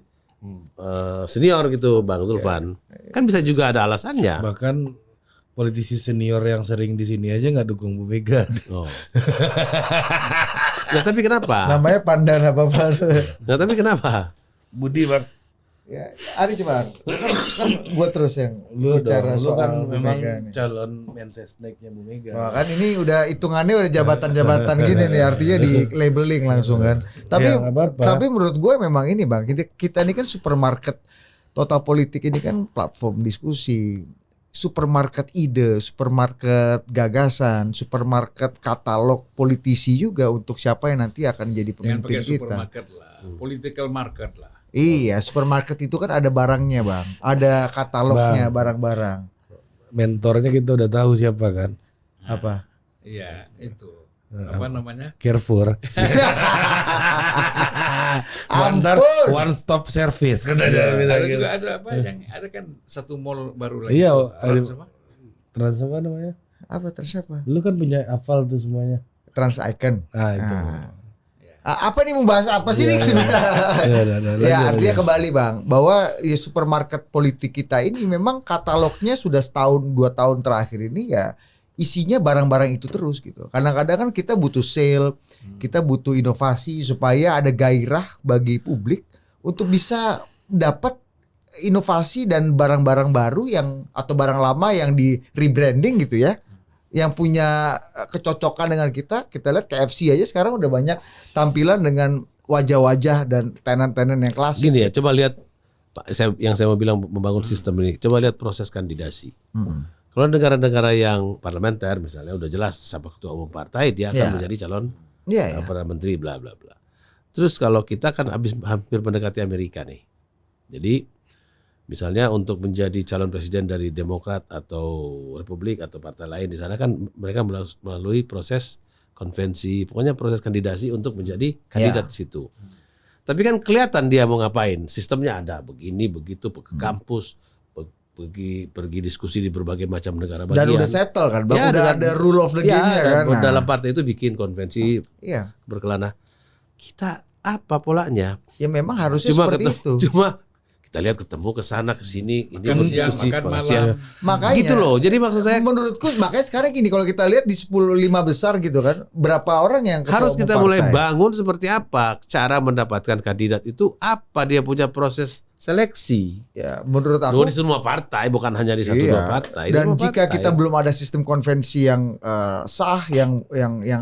senior gitu, Bang Zulfan. Kan bisa juga ada alasannya. Bahkan politisi senior yang sering di sini aja nggak dukung Bu Mega. Oh. Nah, tapi kenapa? Namanya pandan apa-apa. Nah, tapi kenapa? Budi bang. Ya, Ari coba. Kan gua terus yang Lu bicara dong, lu kan soal Bu memang Mega nih. calon Mensesneknya Bu Mega. Wah, kan ini udah hitungannya udah jabatan-jabatan gini nih, artinya di labeling langsung kan. Tapi Ya, nggak apa-apa. tapi menurut gue memang ini bang, kita ini kan supermarket, total politik ini kan platform diskusi, supermarket ide, supermarket gagasan, supermarket katalog politisi juga untuk siapa yang nanti akan jadi Jangan pemimpin pakai kita. supermarket lah, political market lah. Iya, supermarket itu kan ada barangnya bang, ada katalognya barang-barang. Mentornya kita udah tahu siapa kan? Apa? Iya, itu. Apa namanya? Carrefour. One stop service katanya. Ada juga ada apa yang ada kan satu mall baru lagi. Iya, tuh, ada- Trans apa? Trans apa namanya? Apa terus apa? Lu kan punya hafal tuh semuanya. Trans Icon. Ah itu. Apa nih membahas apa sih nih sebenarnya? Ya artinya kembali bang, bahwa ya supermarket politik kita ini memang katalognya sudah setahun 2 tahun terakhir ini ya isinya barang-barang itu terus gitu. Kadang-kadang kan kita butuh sale, kita butuh inovasi supaya ada gairah bagi publik untuk bisa dapat inovasi dan barang-barang baru yang atau barang lama yang di rebranding gitu ya. Yang punya kecocokan dengan kita lihat KFC aja sekarang udah banyak tampilan dengan wajah-wajah dan tenan-tenan yang klasik. Gini ya, coba lihat yang saya mau bilang membangun sistem ini, coba lihat proses kandidasi. Kalau negara-negara yang parlementer misalnya udah jelas siapa ketua umum partai, dia akan menjadi calon perdana menteri bla bla bla. Terus kalau kita kan hampir mendekati Amerika nih. Jadi misalnya untuk menjadi calon presiden dari Demokrat atau Republik atau partai lain di sana kan mereka melalui proses konvensi, pokoknya proses kandidasi untuk menjadi kandidat di situ. Tapi kan kelihatan dia mau ngapain, sistemnya ada begini begitu, ke kampus, pergi diskusi di berbagai macam negara bagian. Dan udah settle kan, udah ada rule of the game-nya kan. Dalam partai itu bikin konvensi berkelana. Kita apa polanya? Ya memang harusnya seperti itu. Cuma kita lihat ketemu ke sana ke sini, ini makan malam. Makanya gitu loh. Jadi maksud saya menurutku makanya sekarang gini, kalau kita lihat di 10-5 besar gitu kan, berapa orang yang harus kita mulai bangun seperti apa cara mendapatkan kandidat itu, apa dia punya proses seleksi. Ya, menurut aku di semua partai, bukan hanya di satu dua partai. Dan jika kita belum ada sistem konvensi yang sah, yang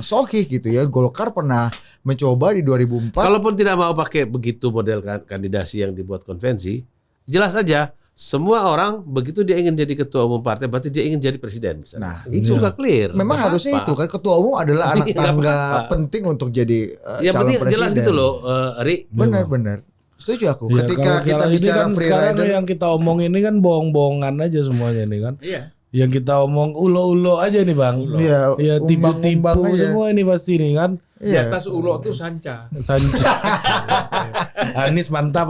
sahih gitu ya. Golkar pernah mencoba di 2004. Kalaupun tidak mau pakai begitu model kandidasi yang dibuat konvensi, jelas aja semua orang begitu dia ingin jadi ketua umum partai, berarti dia ingin jadi presiden misalnya. Nah, itu juga clear. Memang harusnya itu kan ketua umum adalah anak tangga penting untuk jadi calon presiden. Jelas gitu loh, Ri. Benar. Setuju aku. Ya, ketika kita bicara kan free sekarang rider, yang kita omongin ini kan bohong-bohongan aja semuanya nih kan. Iya. Yang kita omong ulo-ulo aja nih Bang. Iya, tipu-tipu semua ini pasti nih kan. Di atas ulo tuh sanca. Anies mantap.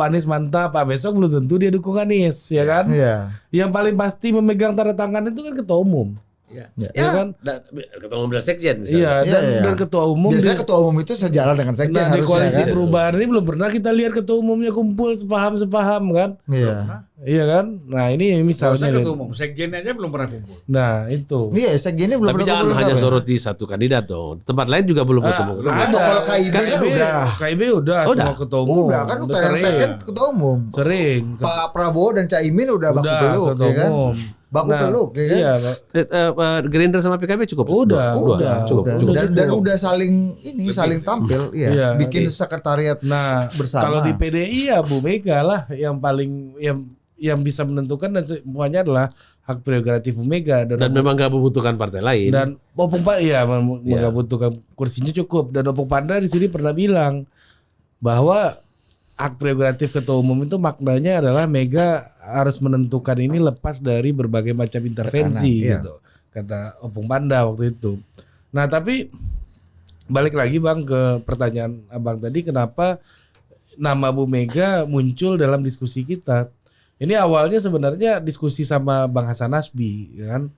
Ah, besok belum tentu dia dukung Anies, ya kan? Iya. Yang paling pasti memegang tanda tangan itu kan ketua umum. Ya kan? Ketua umum dan sekjen misalnya. Iya, dan ketua umum. Biasanya ketua umum itu sejalan dengan sekjen. Nah, di koalisi kan? perubahan ini belum pernah kita lihat ketua umumnya kumpul sepaham kan? Iya. Iya kan? Nah, ini misalnya ketua umum, sekjen aja belum pernah kumpul. Nah, itu. Iya, sekjennya belum Tapi pernah jangan kumpul. hanya soroti satu kandidat dong. Tempat lain juga belum ketemu. Ada. Kalau KIB kan udah. KIB udah semua ketua umum. Udah kan kan ketua umum. Sering. Pak Prabowo dan Caimin udah baku peluk ketua ya kan? umum. Baku peluk ya kan? Iya. Gerindra sama PKB cukup. Udah. Cukup. Dan udah saling tampil ya. Bikin sekretariat bersama. Kalau di PDI ya Bu Mega lah yang paling yang bisa menentukan, dan semuanya adalah hak prerogatif Bu Mega, dan memang gak membutuhkan partai lain. Dan Opung Panda nggak butuhkan, kursinya cukup. Dan Opung Panda di sini pernah bilang bahwa hak prerogatif ketua umum itu maknanya adalah Mega harus menentukan ini lepas dari berbagai macam intervensi gitu. Kata Opung Panda waktu itu. Nah, tapi balik lagi Bang ke pertanyaan Abang tadi, kenapa nama Bu Mega muncul dalam diskusi kita? Ini awalnya sebenarnya diskusi sama Bang Hasan Nasbi, ya kan?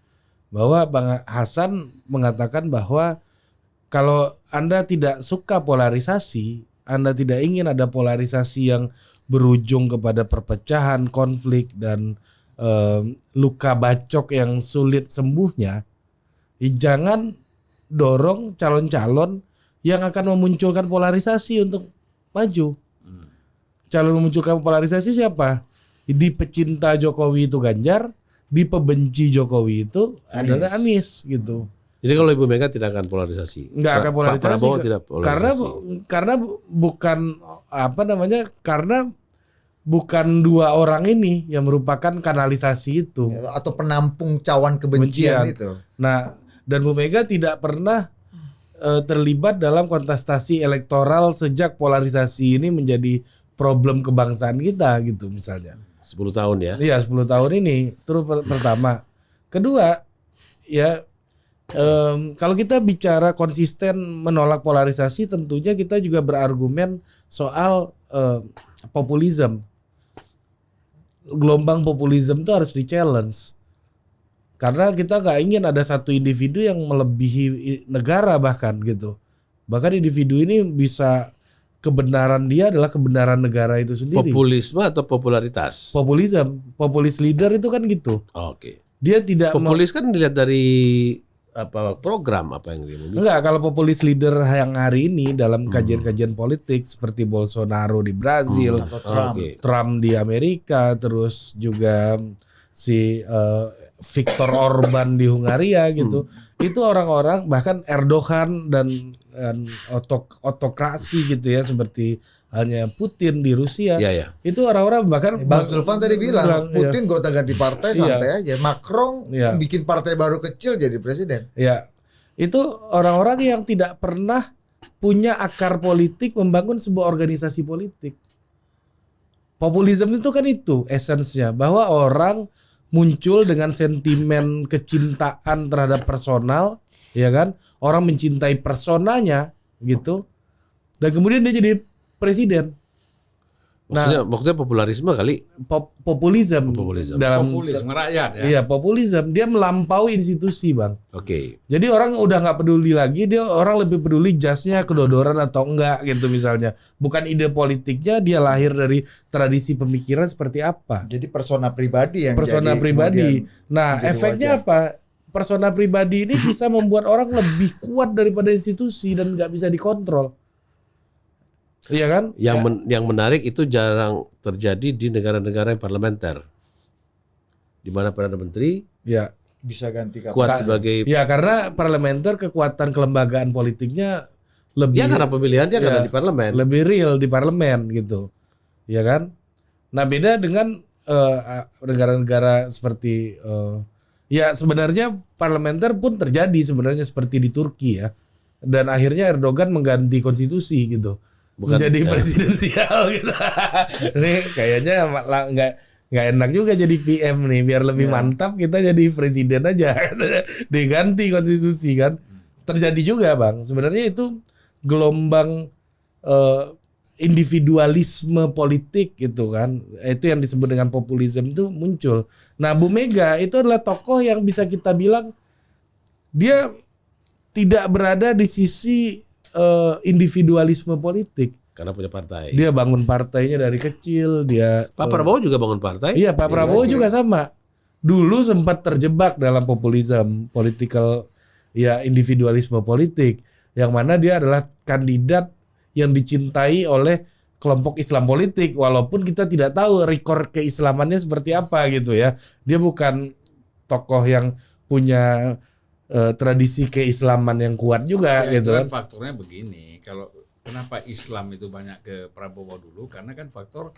Bahwa Bang Hasan mengatakan bahwa kalau Anda tidak suka polarisasi, Anda tidak ingin ada polarisasi yang berujung kepada perpecahan, konflik, dan luka bacok yang sulit sembuhnya, jangan dorong calon-calon yang akan memunculkan polarisasi untuk maju. Calon memunculkan polarisasi siapa? Di pecinta Jokowi itu Ganjar, di pebenci Jokowi itu adalah Anies gitu. Jadi kalau Ibu Mega tidak akan polarisasi. Enggak akan polarisasi. Pak Prabowo tidak polarisasi. Karena bukan karena bukan dua orang ini yang merupakan kanalisasi itu atau penampung cawan kebencian itu. Nah, dan Bu Mega tidak pernah terlibat dalam kontestasi elektoral sejak polarisasi ini menjadi problem kebangsaan kita gitu misalnya. 10 tahun ya. Iya, 10 tahun ini. Terus pertama. Kedua, ya kalau kita bicara konsisten menolak polarisasi, tentunya kita juga berargumen soal populisme. Gelombang populisme itu harus di-challenge. Karena kita nggak ingin ada satu individu yang melebihi negara bahkan gitu. Bahkan individu ini bisa kebenaran dia adalah kebenaran negara itu sendiri. Populisme atau popularitas? Populisme, populis leader itu kan gitu. Oke. Dia tidak populis kan dilihat dari program apa yang dia miliki. Enggak, kalau populis leader yang hari ini dalam kajian-kajian politik seperti Bolsonaro di Brazil, Trump. Trump di Amerika, terus juga si Viktor Orban di Hungaria gitu. Itu orang-orang bahkan Erdogan dan otokrasi gitu ya seperti hanya Putin di Rusia. Iya, ya. Itu orang-orang bahkan Bang Zulfan tadi bilang Putin gak ganti partai santai aja. Macron bikin partai baru kecil jadi presiden. Ya, itu orang-orang yang tidak pernah punya akar politik membangun sebuah organisasi politik. Populisme itu kan itu esensinya, bahwa orang muncul dengan sentimen kecintaan terhadap personal, ya kan? Orang mencintai personanya gitu. Dan kemudian dia jadi presiden. Maksudnya popularisme kali. Populisme. Dalam Populisme rakyat ya. Iya, populisme. Dia melampaui institusi, Bang. Oke. Jadi orang udah nggak peduli lagi, orang lebih peduli jasnya kedodoran atau enggak gitu misalnya. Bukan ide politiknya, dia lahir dari tradisi pemikiran seperti apa. Jadi persona pribadi yang Persona jadi pribadi. kemudian Nah, menjadi efeknya wajar. apa? Persona pribadi ini bisa membuat orang lebih kuat daripada institusi dan nggak bisa dikontrol. Iya kan? Yang menarik itu jarang terjadi di negara-negara yang parlementer, di mana perdana menteri Ya. bisa ganti kapan. kuat sebagai. Ya karena parlementer kekuatan kelembagaan politiknya lebih. Ya karena pemilihan dia karena di parlemen. Lebih real di parlemen gitu, ya kan? Nah beda dengan negara-negara seperti ya sebenarnya parlementer pun terjadi sebenarnya seperti di Turki ya, dan akhirnya Erdogan mengganti konstitusi gitu, menjadi presidensial gitu. Ini kayaknya nggak enak juga jadi PM nih, biar lebih mantap kita jadi presiden aja, diganti konstitusi kan. Terjadi juga Bang, sebenarnya itu gelombang individualisme politik gitu kan, itu yang disebut dengan populisme itu muncul. Nah Bu Mega itu adalah tokoh yang bisa kita bilang dia tidak berada di sisi individualisme politik. Karena punya partai. Dia bangun partainya dari kecil, dia Pak Prabowo juga bangun partai. Iya, Pak Prabowo juga sama. Dulu sempat terjebak dalam populisme, political ya individualisme politik, yang mana dia adalah kandidat yang dicintai oleh kelompok Islam politik, walaupun kita tidak tahu rekor keislamannya seperti apa gitu ya. Dia bukan tokoh yang punya tradisi keislaman yang kuat juga Ya, gitu itu kan. kan faktornya begini, kalau kenapa Islam itu banyak ke Prabowo dulu, karena kan faktor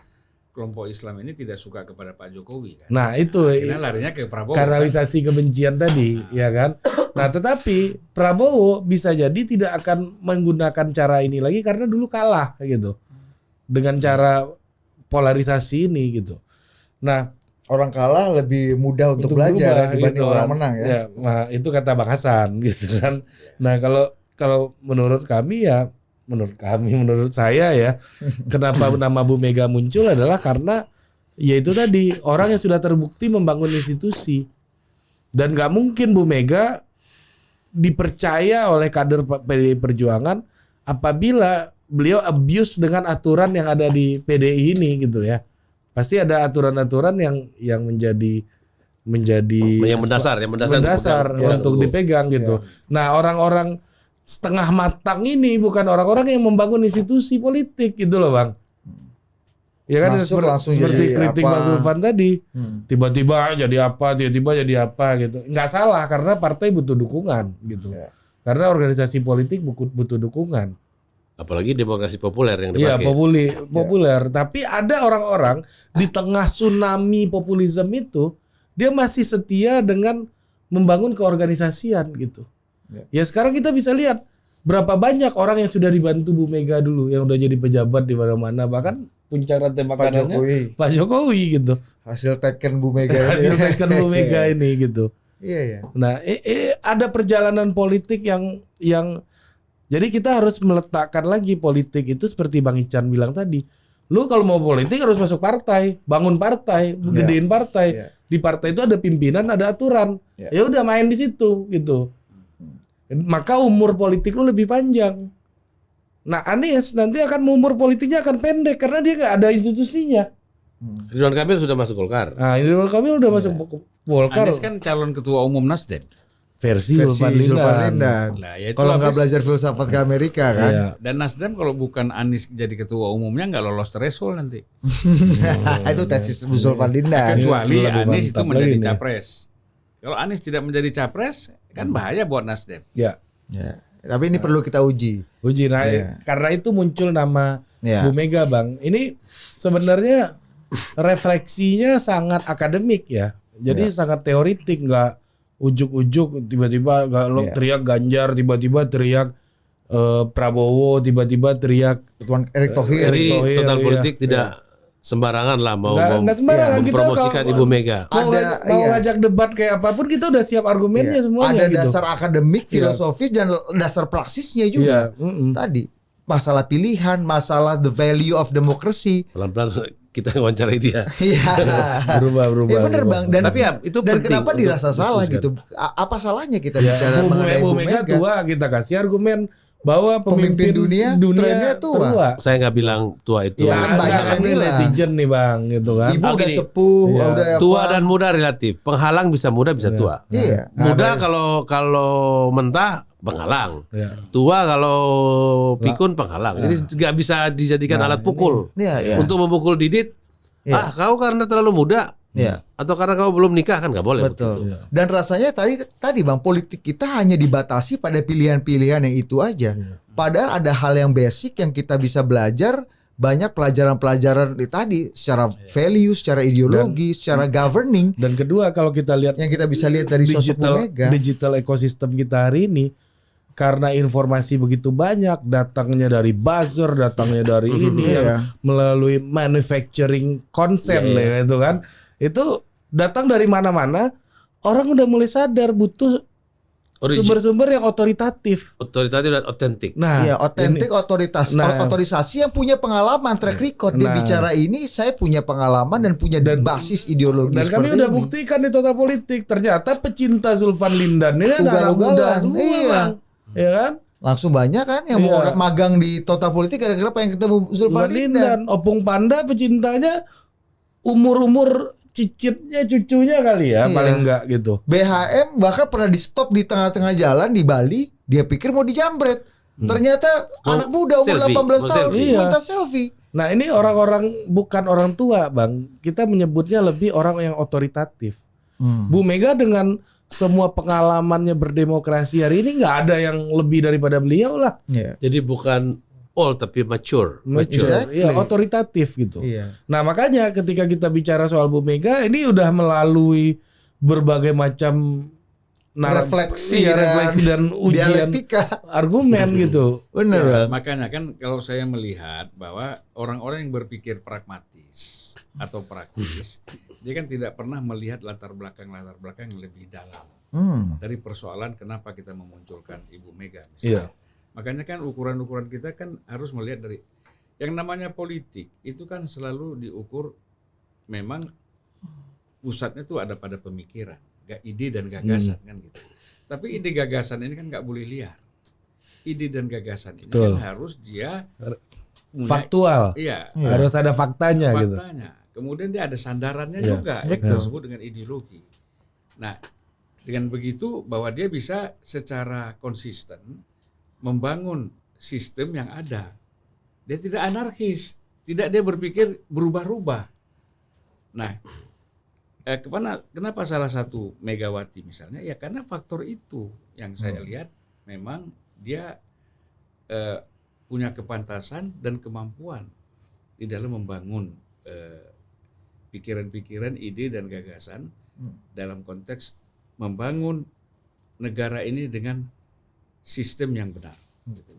kelompok Islam ini tidak suka kepada Pak Jokowi kan. Nah itu Akhirnya larinya ke Prabowo. kanalisasi kebencian tadi, ya kan. Nah tetapi Prabowo bisa jadi tidak akan menggunakan cara ini lagi karena dulu kalah gitu dengan cara polarisasi ini gitu. Nah Orang kalah lebih mudah untuk belajar berubah, dibanding gitu orang kan. menang ya. Nah itu kata Bang Hasan gitu kan. Nah kalau menurut kami ya, menurut saya ya, kenapa nama Bu Mega muncul adalah karena ya itu tadi, orang yang sudah terbukti membangun institusi, dan nggak mungkin Bu Mega dipercaya oleh kader PDI Perjuangan apabila beliau abuse dengan aturan yang ada di PDI ini gitu ya. Pasti ada aturan-aturan yang menjadi yang mendasar dipegang. untuk dipegang gitu. Nah, orang-orang setengah matang ini bukan orang-orang yang membangun institusi politik gitu loh, Bang. Ya kan Masuk langsung seperti jadi kritik apa? Mas Zulfan tadi. Tiba-tiba jadi apa gitu. Nggak salah karena partai butuh dukungan gitu. Ya. Karena organisasi politik butuh dukungan. Apalagi demokrasi populer yang Iya, dipakai. populer. Tapi ada orang-orang di tengah tsunami populisme itu, dia masih setia dengan membangun keorganisasian gitu. Ya sekarang kita bisa lihat berapa banyak orang yang sudah dibantu Bu Mega dulu, yang udah jadi pejabat di mana-mana, bahkan puncak rantai makanannya Pak Jokowi gitu. Hasil teken Bu Mega. Hasil teken Bu Mega ini gitu. Iya ya. Nah, ada perjalanan politik yang jadi kita harus meletakkan lagi politik itu seperti Bang Ican bilang tadi. Lu kalau mau politik harus masuk partai, bangun partai, gedein partai. Yeah. Di partai itu ada pimpinan, ada aturan. Yeah. Ya udah main di situ gitu. Maka umur politik lu lebih panjang. Nah, Anies nanti akan umur politiknya akan pendek karena dia nggak ada institusinya. Ridwan Kamil sudah masuk Golkar. Nah, Ridwan Kamil udah masuk Golkar. Anies kan calon ketua umum Nasdem. Versi Zulfan Lindan. Lindan. Lah, ya itu Kalau nggak habis. belajar filsafat ke Amerika kan. Iya. Dan Nasdem kalau bukan Anies jadi ketua umumnya nggak lolos threshold nanti. Itu tesis Zulfan Lindan. Kecuali lebih Anies itu mantap menjadi lagi nih. capres. Kalau Anies tidak menjadi capres, kan bahaya buat Nasdem. Ya. Ya. Tapi ini perlu kita uji. Uji nah, Iya. karena itu muncul nama Iya. Bu Mega, Bang. Ini sebenarnya refleksinya sangat akademik ya. Jadi sangat teoritik, nggak ujuk-ujuk tiba-tiba nggak teriak Ganjar, tiba-tiba teriak Prabowo, tiba-tiba teriak Tuan Erick Thohir. Jadi Thohir, total iya. politik tidak sembarangan lah mau nggak sembarangan. Kita mempromosikan kalau- Ibu Mega. mau Ada, ngajak debat kayak apapun kita udah siap argumennya Iya. semuanya Ada gitu. dasar akademik, Iya. filosofis dan dasar praksisnya juga. Iya, Tadi masalah pilihan, masalah the value of democracy. Pelan-pelan kita wawancarai dia. Iya. berubah. Ya bener berubah. Bang. Dan Tapi ya, itu dan penting kenapa untuk dirasa salah didiskusikan. gitu? Apa salahnya kita bicara Bu mengenai Bu Mega tua, kita kasih argumen bahwa pemimpin Pemimpin dunia trennya tua. tua. Saya nggak bilang tua itu. Iya, kan banyak yang ini bilang. netizen nih Bang gitu kan. Ibu udah gini. sepuh, Iya. udah Tua apa. dan muda relatif. Penghalang bisa muda bisa tua. Iya. Muda kalau mentah penghalang. Ya. Tua kalau pikun penghalang. Jadi nggak bisa dijadikan alat pukul. Iya, iya. Untuk memukul Didit. Iya. Kau karena terlalu muda. Iya. Atau karena kau belum nikah kan nggak boleh. Betul. begitu. Dan rasanya tadi Bang, politik kita hanya dibatasi pada pilihan-pilihan yang itu aja. Padahal ada hal yang basic yang kita bisa belajar, banyak pelajaran-pelajaran tadi secara value, secara ideologi, secara governing Dan kedua kalau kita lihat yang kita bisa lihat dari sosok Bu Mega. digital ekosistem kita hari ini, karena informasi begitu banyak, datangnya dari buzzer, datangnya dari ini Iya. yang melalui manufacturing consent ya, itu kan, itu datang dari mana-mana, orang udah mulai sadar butuh sumber-sumber yang otoritatif. Otoritatif dan otentik. Nah, Iya, otentik, ini- otorisasi yang punya pengalaman, track record. Dia Nah. bicara ini, saya punya pengalaman dan punya basis ideologi. dan kami seperti udah ini. buktikan di Total Politik, ternyata pecinta Zulfan Lindan ini ada anak muda Ugal-ugalan, semua, iya. Bang. Ya kan? Langsung banyak kan yang mau Iya. magang di Total Politik gara-gara pengen ketemu Zulfan Zulfan Lindan. Lindan, Opung Panda pecintanya umur-umur cicitnya cucunya kali ya, Iya. paling enggak gitu. BHM bahkan pernah di stop di tengah-tengah jalan di Bali, dia pikir mau dijambret. Ternyata Mau anak muda umur selfie, 18 mau tahun selfie. Iya. minta selfie. Nah, ini orang-orang bukan orang tua, Bang. Kita menyebutnya lebih orang yang otoritatif. Bu Mega dengan semua pengalamannya berdemokrasi hari ini nggak ada yang lebih daripada beliau lah. Iya. Jadi bukan old tapi mature. Exactly. Iya, otoritatif gitu. Iya. Nah, makanya ketika kita bicara soal Bu Mega, ini udah melalui berbagai macam Refleksi refleksi dan ujian dialektika. argumen gitu. Bener, Ya, Bang. makanya kan kalau saya melihat bahwa orang-orang yang berpikir pragmatis atau praktis, dia kan tidak pernah melihat latar belakang yang lebih dalam dari persoalan kenapa kita memunculkan Ibu Mega misalnya. Iya. Makanya kan ukuran-ukuran kita kan harus melihat dari yang namanya politik itu kan selalu diukur memang pusatnya tuh ada pada pemikiran, ide dan gagasan kan gitu. Tapi ide gagasan ini kan nggak boleh liar. Ide dan gagasan ini Betul. kan harus dia punya- Faktual. Iya, Harus ada faktanya gitu. faktanya. Kemudian dia ada sandarannya Iya. juga yang kita sebut dengan ideologi. Nah, dengan begitu bahwa dia bisa secara konsisten membangun sistem yang ada. Dia tidak anarkis, tidak dia berpikir berubah-ubah. Nah, kenapa salah satu Megawati misalnya? Ya karena faktor itu yang saya lihat memang dia punya kepantasan dan kemampuan di dalam membangun pikiran-pikiran, ide dan gagasan dalam konteks membangun negara ini dengan sistem yang benar. Gitu.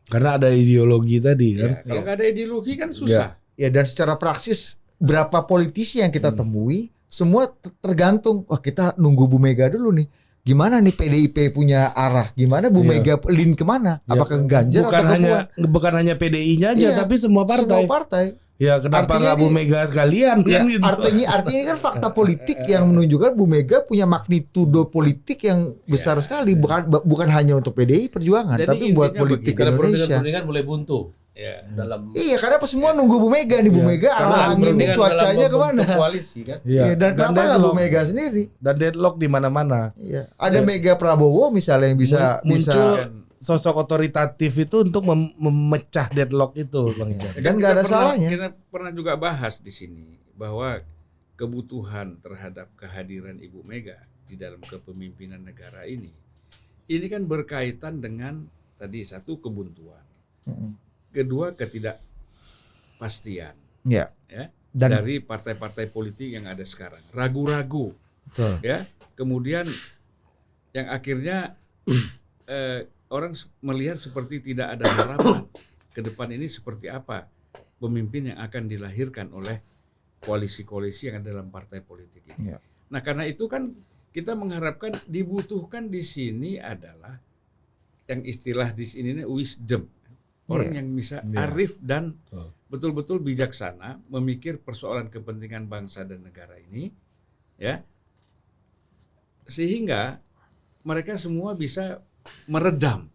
Karena ada ideologi tadi kan. Ya, kalau nggak ada ideologi kan susah. Ya, dan secara praksis berapa politisi yang kita temui semua tergantung. Wah, kita nunggu Bu Mega dulu nih. Gimana nih PDIP punya arah? Gimana Bu Mega lean kemana? Apakah ke Ganjar bukan atau ke hanya Puan? bukan hanya PDI-nya aja, Iya, tapi semua partai. Semua partai. Ya kenapa Artinya nggak Bu ini- Mega sekalian Ya, kan gitu. artinya kan fakta politik yang menunjukkan Bu Mega punya magnitudo politik yang besar sekali, bukan hanya untuk PDI Perjuangan, Jadi tapi buat intinya politik begini, Karena Indonesia. perundingan mulai buntu Ya. dalam Iya, karena semua nunggu Bu Mega nih, Bu Mega arah anginnya cuacanya kemana? koalisi kan. Iya, dan kenapa nggak Bu Mega sendiri? Dan deadlock di mana-mana. Iya, ada Mega Prabowo misalnya yang bisa Muncul bisa sosok otoritatif itu untuk memecah deadlock itu, Bang Ijan. Dan nggak ada salahnya. Kita pernah juga bahas di sini bahwa kebutuhan terhadap kehadiran Ibu Mega di dalam kepemimpinan negara ini kan berkaitan dengan tadi satu kebuntuan, kedua ketidakpastian, Ya. ya, Dan dari partai-partai politik yang ada sekarang, ragu-ragu, betul. ya, kemudian yang akhirnya orang melihat seperti tidak ada harapan ke depan ini seperti apa pemimpin yang akan dilahirkan oleh koalisi-koalisi yang ada dalam partai politik ini. Ya. Nah, karena itu kan kita mengharapkan dibutuhkan di sini adalah yang istilah di sini ini wisdom. Orang yang bisa arif dan betul-betul bijaksana memikir persoalan kepentingan bangsa dan negara ini, ya. Sehingga mereka semua bisa meredam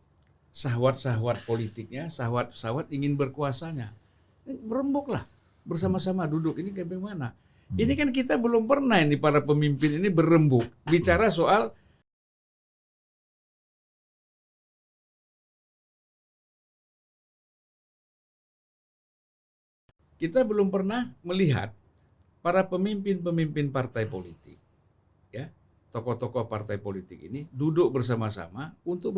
syahwat-syahwat politiknya, syahwat ingin berkuasanya. Berembuklah bersama-sama duduk ini kayak bagaimana? Ini kan kita belum pernah ini para pemimpin ini berembuk bicara soal kita belum pernah melihat para pemimpin-pemimpin partai politik, ya, tokoh-tokoh partai politik ini duduk bersama-sama untuk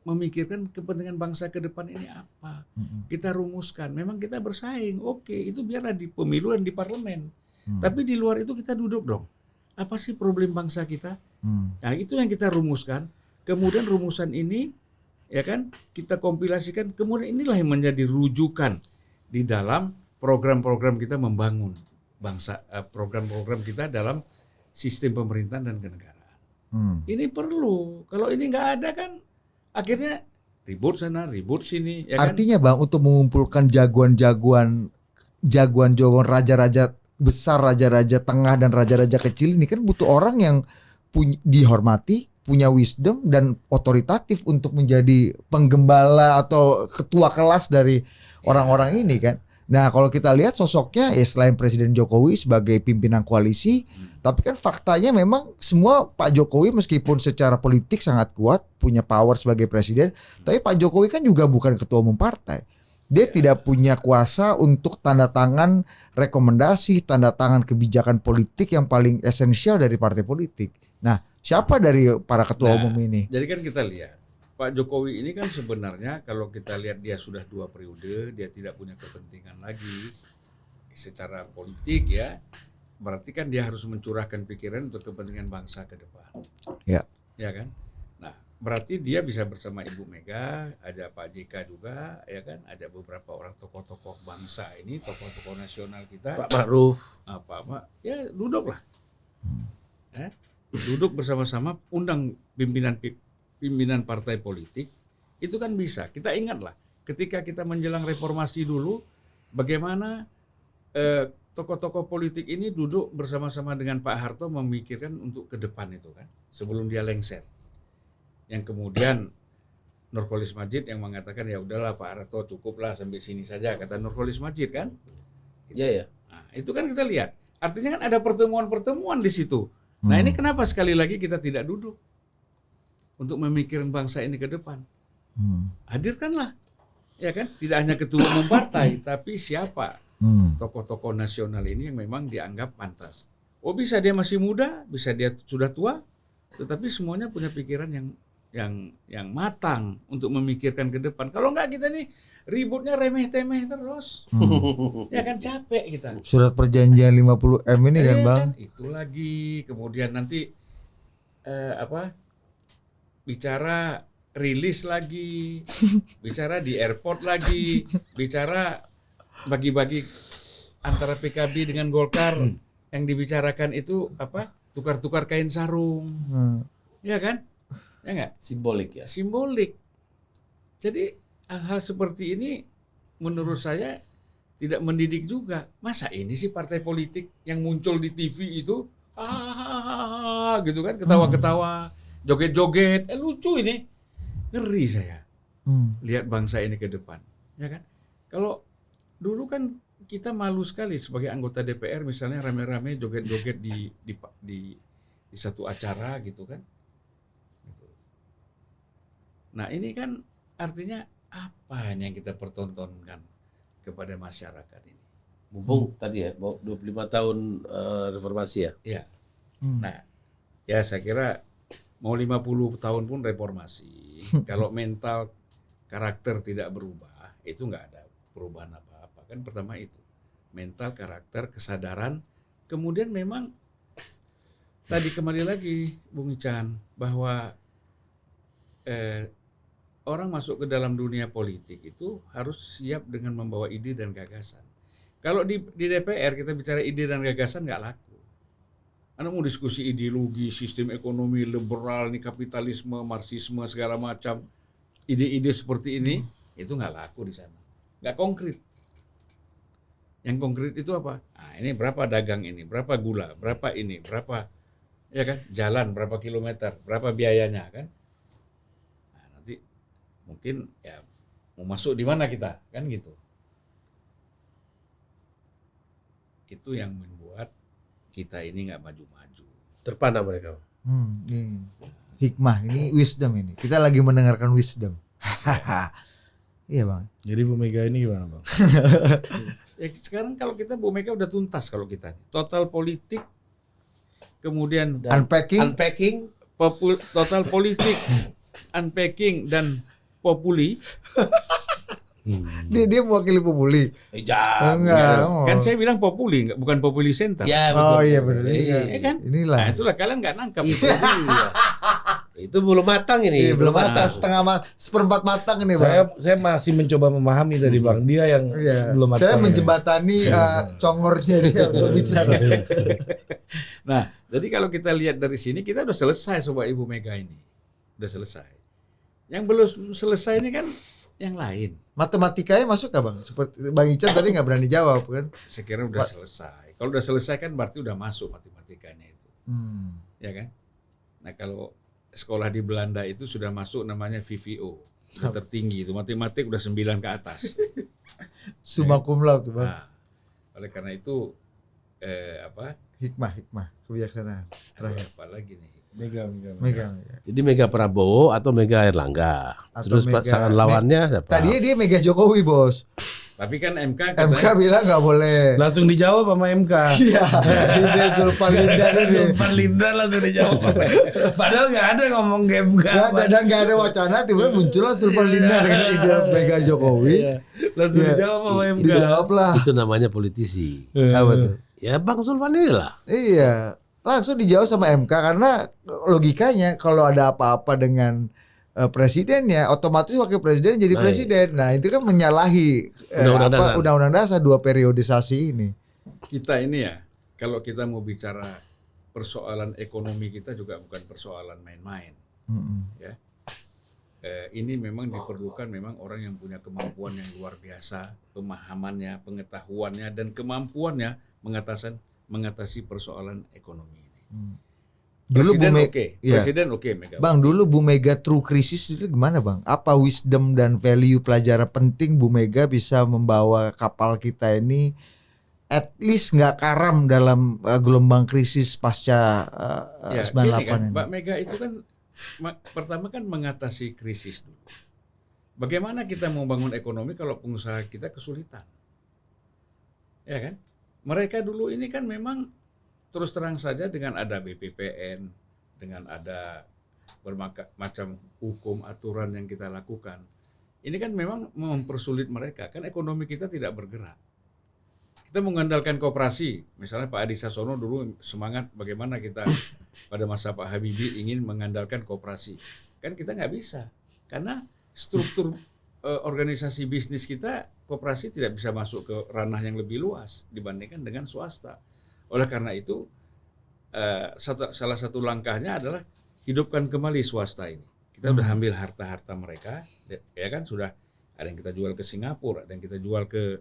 memikirkan kepentingan bangsa ke depan ini apa. Kita rumuskan. Memang kita bersaing, oke, itu biarlah di pemilu dan di parlemen. Tapi di luar itu kita duduk dong. Apa sih problem bangsa kita? Nah, itu yang kita rumuskan. Kemudian rumusan ini, ya kan, kita kompilasikan. Kemudian inilah yang menjadi rujukan di dalam program-program kita membangun bangsa, program-program kita dalam sistem pemerintahan dan kenegaraan. Ini perlu. Kalau ini nggak ada kan, akhirnya ribut sana, ribut sini. Ya kan? Artinya Bang, untuk mengumpulkan jagoan-jagoan raja-raja besar, raja-raja tengah dan raja-raja kecil ini kan butuh orang yang dihormati, punya wisdom dan otoritatif untuk menjadi penggembala atau ketua kelas dari orang-orang ini kan. Nah, kalau kita lihat sosoknya ya selain Presiden Jokowi sebagai pimpinan koalisi, tapi kan faktanya memang semua Pak Jokowi meskipun secara politik sangat kuat, punya power sebagai presiden, tapi Pak Jokowi kan juga bukan ketua umum partai. Dia tidak punya kuasa untuk tanda tangan rekomendasi, tanda tangan kebijakan politik yang paling esensial dari partai politik. Nah, siapa dari para ketua umum ini? Jadi kan kita lihat Pak Jokowi ini kan sebenarnya kalau kita lihat dia sudah 2 periode, dia tidak punya kepentingan lagi secara politik, ya. Berarti kan dia harus mencurahkan pikiran untuk kepentingan bangsa ke depan. Ya. Ya kan? Nah, berarti dia bisa bersama Ibu Mega, ada Pak JK juga, ya kan? Ada beberapa orang tokoh-tokoh bangsa ini, tokoh-tokoh nasional kita. Pak Ma'ruf. Apa, ya duduklah. Duduk bersama-sama, undang pimpinan partai politik, itu kan bisa. Kita ingatlah, ketika kita menjelang reformasi dulu, bagaimana tokoh-tokoh politik ini duduk bersama-sama dengan Pak Harto memikirkan untuk ke depan itu kan, sebelum dia lengser. Yang kemudian Nurcholish Madjid yang mengatakan ya udahlah Pak Harto cukuplah sampai sini saja, kata Nurcholish Madjid kan. Iya ya. Nah, itu kan kita lihat. Artinya kan ada pertemuan-pertemuan di situ. Nah, ini kenapa sekali lagi kita tidak duduk untuk memikirkan bangsa ini ke depan? Hadirkanlah, ya kan? Tidak hanya ketua umum partai, tapi siapa tokoh-tokoh nasional ini yang memang dianggap pantas. Oh, bisa dia masih muda, bisa dia sudah tua, tetapi semuanya punya pikiran yang matang untuk memikirkan ke depan. Kalau enggak kita nih ributnya remeh-temeh terus. Ya kan capek kita. Surat perjanjian 50M ini kan Bang. Kan, itu lagi. Kemudian nanti bicara rilis lagi, bicara di airport lagi, bicara bagi-bagi antara PKB dengan Golkar yang dibicarakan itu tukar-tukar kain sarung. Ya kan? Ya enggak? Simbolik ya. Simbolik. Jadi hal-hal seperti ini menurut saya tidak mendidik juga. Masa ini sih partai politik yang muncul di TV itu gitu kan, ketawa-ketawa, joget-joget, lucu ini. Ngeri saya. Lihat bangsa ini ke depan, ya kan? Kalau dulu kan kita malu sekali sebagai anggota DPR misalnya rame-rame joget-joget di satu acara gitu kan. Nah, ini kan artinya apa yang kita pertontonkan kepada masyarakat ini? Mumpung tadi ya, 25 tahun reformasi ya. Iya. Nah, Ya saya kira mau 50 tahun pun reformasi. Kalau mental karakter tidak berubah, itu nggak ada perubahan apa-apa. Kan pertama itu. Mental, karakter, kesadaran. Kemudian memang tadi kembali lagi Bung Ican bahwa orang masuk ke dalam dunia politik itu harus siap dengan membawa ide dan gagasan. Kalau di DPR kita bicara ide dan gagasan nggak laku. Anda mau diskusi ideologi, sistem ekonomi liberal, nih kapitalisme, marxisme segala macam, ide-ide seperti ini itu nggak laku di sana, nggak konkret. Yang konkret itu apa? Nah, ini berapa dagang ini, berapa gula, berapa ini, berapa ya kan, jalan berapa kilometer, berapa biayanya kan? Nah, nanti mungkin ya mau masuk di mana kita kan gitu. Itu yang membuat kita ini nggak maju-maju. Terpana mereka. Ini hikmah, ini wisdom ini. Kita lagi mendengarkan wisdom. Iya bang. Jadi Bu Mega ini gimana bang? Ya, sekarang kalau kita Bu Mega udah tuntas kalau kita total politik, kemudian Unpacking. total politik, unpacking dan populi. Dia mewakili populi. Enggak. Kan saya bilang populi, bukan populi center. Ya, Oh iya benar. Iya kan? Inilah. Nah itulah kalian nggak nangkap. Itu belum matang ini. Iya, belum matang, seperempat matang ini bang. Saya masih mencoba memahami tadi bang. Dia yang Iya. belum matang. Saya ya. menjembatani congornya dia untuk bicara. Nah, jadi kalau kita lihat dari sini kita udah selesai sobat Ibu Mega ini. Udah selesai. Yang belum selesai ini kan yang lain. Matematikanya masuk nggak bang? Seperti Bang Ican tadi nggak berani jawab kan? Saya kira udah selesai. Kalau udah selesai kan berarti udah masuk matematikanya itu. Ya kan? Nah, kalau sekolah di Belanda itu sudah masuk namanya VVO. Sudah tertinggi itu. Matematik udah 9 ke atas. Summa cum laude tuh bang. Nah, oleh karena itu Hikmah, kebijaksanaan. Terakhir. apa lagi nih? Mega. Mega. Jadi Mega Prabowo atau Mega Erlangga. Atau Terus Mega- pasangan lawannya siapa? Tadinya dia Mega Jokowi bos. Tapi kan MK MK bilang nggak boleh. Langsung dijawab sama MK. Iya. Dia Zulfan Linda ini. Zulfan Linda langsung dijawab. Padahal nggak ada ngomong ke MK. Nggak ada dan nggak ada wacana, tiba-tiba muncullah Zulfan Linda dengan ide Mega Jokowi. Iya. Langsung Iya. dijawab sama MK. Dijawab lah. Itu namanya politisi. Apa tuh? Ya Bang Zulfan inilah. Iya, langsung dijawab sama MK karena logikanya kalau ada apa-apa dengan presidennya, otomatis wakil presiden jadi Baik. presiden. Nah itu kan menyalahi Undang-undang dasar. undang-undang dasar 2 periodisasi ini. kita ini ya, kalau kita mau bicara persoalan ekonomi kita juga bukan persoalan main-main. Ya. Ini memang diperlukan memang orang yang punya kemampuan yang luar biasa, pemahamannya, pengetahuannya, dan kemampuannya mengatasi persoalan ekonomi ini. Dulu Presiden Bu oke, Iya. Presiden oke, Mega. Bang, dulu Bu Mega true krisis itu gimana Bang? Apa wisdom dan value pelajaran penting Bu Mega bisa membawa kapal kita ini at least nggak karam dalam gelombang krisis pasca Ya, 98 gini kan, ini? Mbak Mega itu kan pertama kan mengatasi krisis dulu. Bagaimana kita mau bangun ekonomi kalau pengusaha kita kesulitan? Ya kan? Mereka dulu ini kan memang terus terang saja dengan ada BPPN, dengan ada bermacam hukum aturan yang kita lakukan. Ini kan memang mempersulit mereka. Kan ekonomi kita tidak bergerak. Kita mengandalkan koperasi. Misalnya Pak Adi Sasono dulu semangat bagaimana kita pada masa Pak Habibie ingin mengandalkan koperasi. Kan kita nggak bisa. Karena struktur organisasi bisnis kita, koperasi tidak bisa masuk ke ranah yang lebih luas dibandingkan dengan swasta. Oleh karena itu, salah satu langkahnya adalah hidupkan kembali swasta ini. Kita udah ambil harta-harta mereka, ya kan, sudah ada yang kita jual ke Singapura, ada yang kita jual ke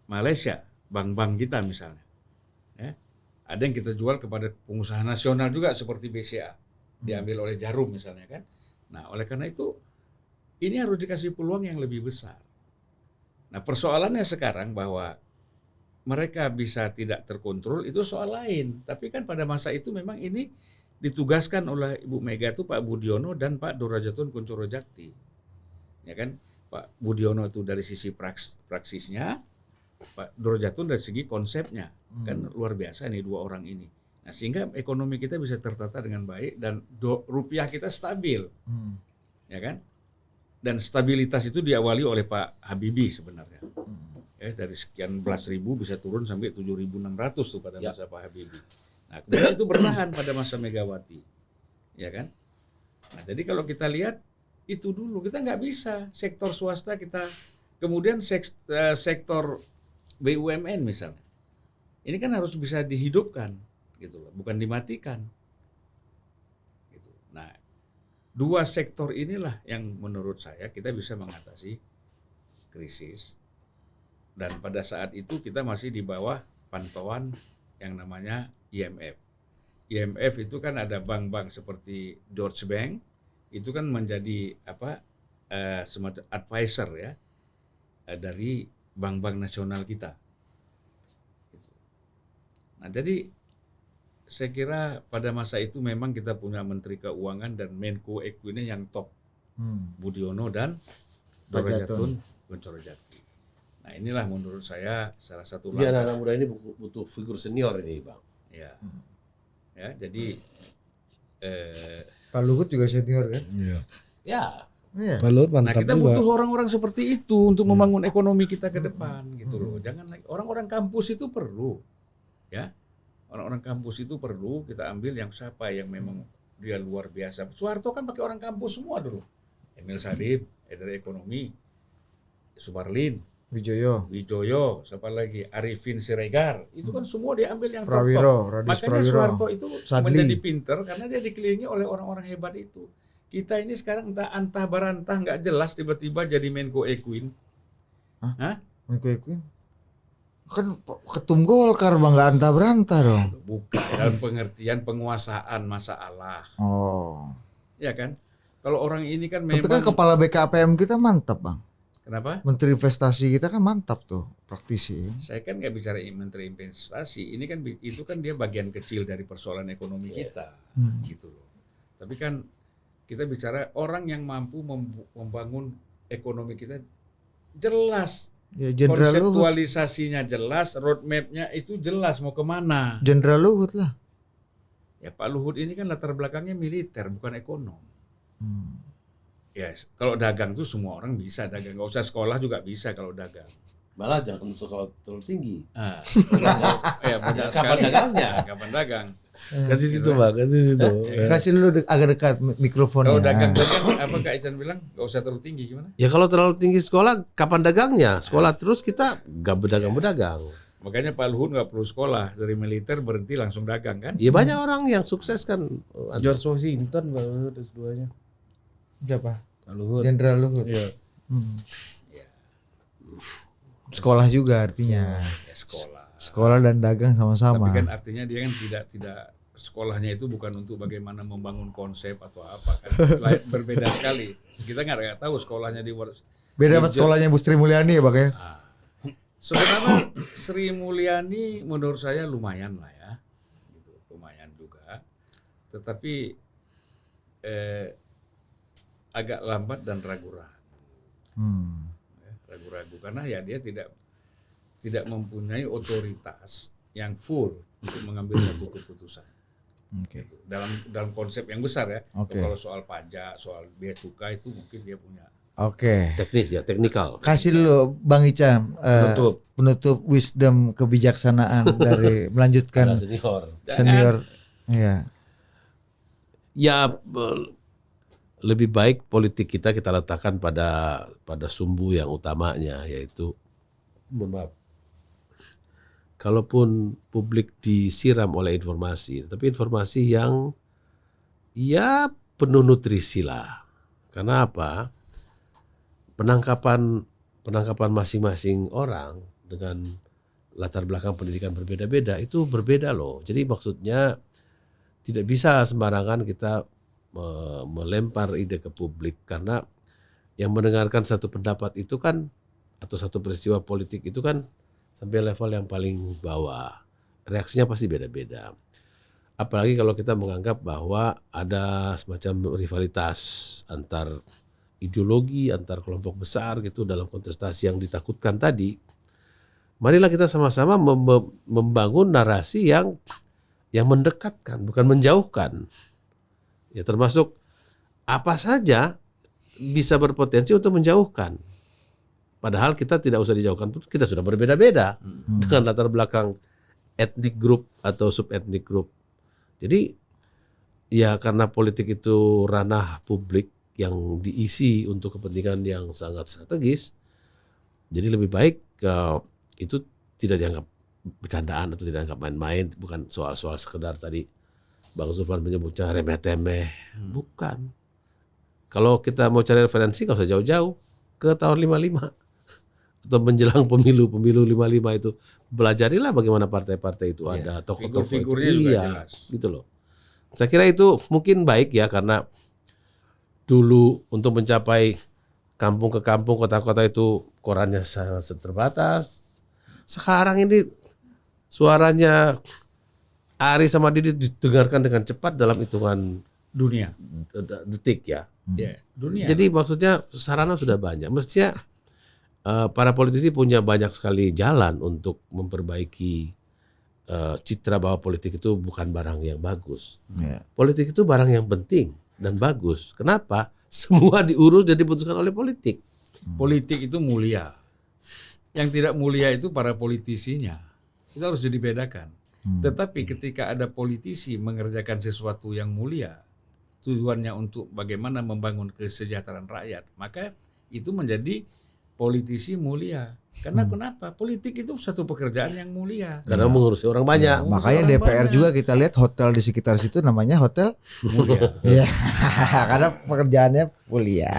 Malaysia, bank-bank kita misalnya. Ya. Ada yang kita jual kepada pengusaha nasional juga seperti BCA, diambil oleh Jarum misalnya kan. Nah, oleh karena itu ini harus dikasih peluang yang lebih besar. Nah, persoalannya sekarang bahwa mereka bisa tidak terkontrol itu soal lain. Tapi kan pada masa itu memang ini ditugaskan oleh Ibu Mega itu Pak Budiono dan Pak Durajatun Kuncoro Jakti. Ya kan? Pak Budiono itu dari sisi praksisnya, Pak Durojatun dari segi konsepnya kan luar biasa nih dua orang ini. Nah, sehingga ekonomi kita bisa tertata dengan baik dan rupiah kita stabil, ya kan? Dan stabilitas itu diawali oleh Pak Habibie sebenarnya. Dari sekian belas ribu bisa turun sampai 7.600 tuh pada masa Pak Habibie. Nah, kemudian itu bertahan pada masa Megawati, ya kan? Nah, jadi kalau kita lihat itu dulu, kita nggak bisa sektor swasta kita, kemudian sektor BUMN misalnya, ini kan harus bisa dihidupkan, gitu loh, bukan dimatikan. Gitu. Nah, dua sektor inilah yang menurut saya kita bisa mengatasi krisis. Dan pada saat itu kita masih di bawah pantauan yang namanya IMF. IMF itu kan ada bank-bank seperti Deutsche Bank, itu kan menjadi semacam advisor ya dari bank-bank nasional kita. Nah, jadi saya kira pada masa itu memang kita punya Menteri Keuangan dan Menko Equine yang top, Budiono dan Durojatun Goncorojati. Nah, inilah menurut saya salah satu Jadi anak-anak muda ini butuh figur senior ini, Bang. Ya, ya jadi Pak Luhut juga senior kan? Iya. Ya. Iya. Pak Luhut nah mantap kita juga. butuh orang-orang seperti itu untuk membangun ekonomi kita ke depan gitu loh. Jangan lagi orang-orang kampus itu perlu, ya. Orang-orang kampus itu perlu kita ambil yang siapa yang memang dia luar biasa. Soeharto kan pakai orang kampus semua dulu. Emil Salim, dari ekonomi, Sumarlin, Wijoyo, siapa lagi? Arifin Siregar. Itu kan semua diambil yang top-top. Makanya Soeharto itu menjadi pinter karena dia dikelilingi oleh orang-orang hebat itu. Kita ini sekarang entah barantah nggak jelas tiba-tiba jadi Menko Equine. Hah? Menko Equine? Kan ketum Golkar Bang, nggak antah berantah dong. Bukan dalam pengertian penguasaan masalah. Oh. Ya kan? Kalau orang ini kan Tapi memang kan kepala BKPM kita mantap Bang. kenapa? Menteri Investasi kita kan mantap tuh, praktisi. Saya kan nggak bicara Menteri Investasi. Ini kan itu kan dia bagian kecil dari persoalan ekonomi kita, gitu loh. Tapi kan kita bicara orang yang mampu membangun ekonomi kita jelas. Ya, Jenderal Luhut. Konseptualisasinya jelas, roadmap-nya itu jelas mau kemana. Jenderal Luhut lah. Ya Pak Luhut ini kan latar belakangnya militer bukan ekonom. Ya kalau dagang tuh semua orang bisa dagang, nggak usah sekolah juga bisa kalau dagang. Malah jangan sekolah terlalu tinggi. Ya banyak Kapan sekali. dagangnya? Kapan dagang? Kasih situ, Bang. Kasih situ. Kasih dulu agak dekat mikrofonnya. Kalau dagang apa Kak Ican bilang nggak usah terlalu tinggi gimana? Ya kalau terlalu tinggi sekolah, kapan dagangnya? Sekolah terus kita gak berdagang-berdagang. Makanya Pak Luhut nggak perlu sekolah, dari militer berhenti langsung dagang kan? Ya banyak orang yang sukses kan. George Washington Pak Luhut S2-nya. Siapa? Pak Luhut. Jenderal Luhut. Iya. Sekolah juga artinya. Ya sekolah. Sekolah dan dagang sama-sama. Tapi kan artinya dia kan tidak sekolahnya itu bukan untuk bagaimana membangun konsep atau apa kan. Berbeda sekali. Kita nggak tahu sekolahnya di Beda sama sekolahnya Bu Sri Mulyani ya Bang ya? Sebenarnya Sri Mulyani menurut saya lumayan lah ya, gitu, lumayan juga. Tetapi agak lambat dan ragu-ragu, ragu-ragu karena ya dia tidak mempunyai otoritas yang full untuk mengambil satu keputusan. Oke. Gitu. Dalam konsep yang besar ya. Oke. Kalau soal pajak, soal bea cukai itu mungkin dia punya. Oke. Teknis ya, teknikal. Kasih dulu Bang Ican penutup wisdom kebijaksanaan dari melanjutkan senior. Iya. Ya lebih baik politik kita letakkan pada sumbu yang utamanya, yaitu mohon maaf. Kalaupun publik disiram oleh informasi, tapi informasi yang ya penuh nutrisi lah. Karena apa? Penangkapan masing-masing orang dengan latar belakang pendidikan berbeda-beda itu berbeda loh. Jadi maksudnya tidak bisa sembarangan kita melempar ide ke publik, karena yang mendengarkan satu pendapat itu kan atau satu peristiwa politik itu kan sampai level yang paling bawah. Reaksinya pasti beda-beda. Apalagi kalau kita menganggap bahwa ada semacam rivalitas antar ideologi, antar kelompok besar gitu dalam kontestasi yang ditakutkan tadi. marilah kita sama-sama membangun narasi yang mendekatkan, bukan menjauhkan. Ya, termasuk apa saja bisa berpotensi untuk menjauhkan. Padahal kita tidak usah dijauhkan, kita sudah berbeda-beda dengan latar belakang etnik grup atau subetnik grup. Jadi ya karena politik itu ranah publik yang diisi untuk kepentingan yang sangat strategis, jadi lebih baik itu tidak dianggap bercandaan atau tidak dianggap main-main, bukan soal-soal sekedar tadi Bang Zulfan menyebutnya remeh-temeh, bukan. Kalau kita mau cari referensi nggak usah jauh-jauh ke tahun 55 atau menjelang pemilu 55 itu, belajarilah bagaimana partai-partai itu ada tokoh-tokoh figur-figurnya juga jelas. Gitu loh. Saya kira itu mungkin baik ya, karena dulu untuk mencapai kampung ke kampung, kota-kota itu korannya sangat terbatas. Sekarang ini suaranya Ari sama Didi didengarkan dengan cepat dalam hitungan Dunia. detik ya. Ya, dunia. Jadi maksudnya sarana sudah banyak. Mestinya para politisi punya banyak sekali jalan untuk memperbaiki citra bahwa politik itu bukan barang yang bagus. Politik itu barang yang penting dan bagus. Kenapa? Semua diurus dan diputuskan oleh politik. Politik itu mulia. Yang tidak mulia itu para politisinya. Itu harus dibedakan. Tetapi ketika ada politisi mengerjakan sesuatu yang mulia, tujuannya untuk bagaimana membangun kesejahteraan rakyat, maka itu menjadi politisi mulia. Karena kenapa? Politik itu satu pekerjaan yang mulia. Karena mengurusi orang banyak. Makanya DPR juga kita lihat hotel di sekitar situ namanya hotel Mulia. ya. Karena pekerjaannya mulia.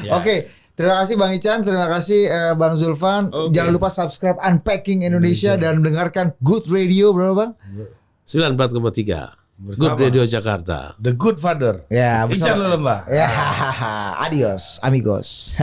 Ya. Oke, terima kasih Bang Ican, terima kasih Bang Zulfan. Oke. Jangan lupa subscribe Unpacking Indonesia dan dengarkan Good Radio, berapa Bang? 94,3 Good Bersama Radio Jakarta. The Good Father. Ya, Ican Lembah. Ya, adios amigos.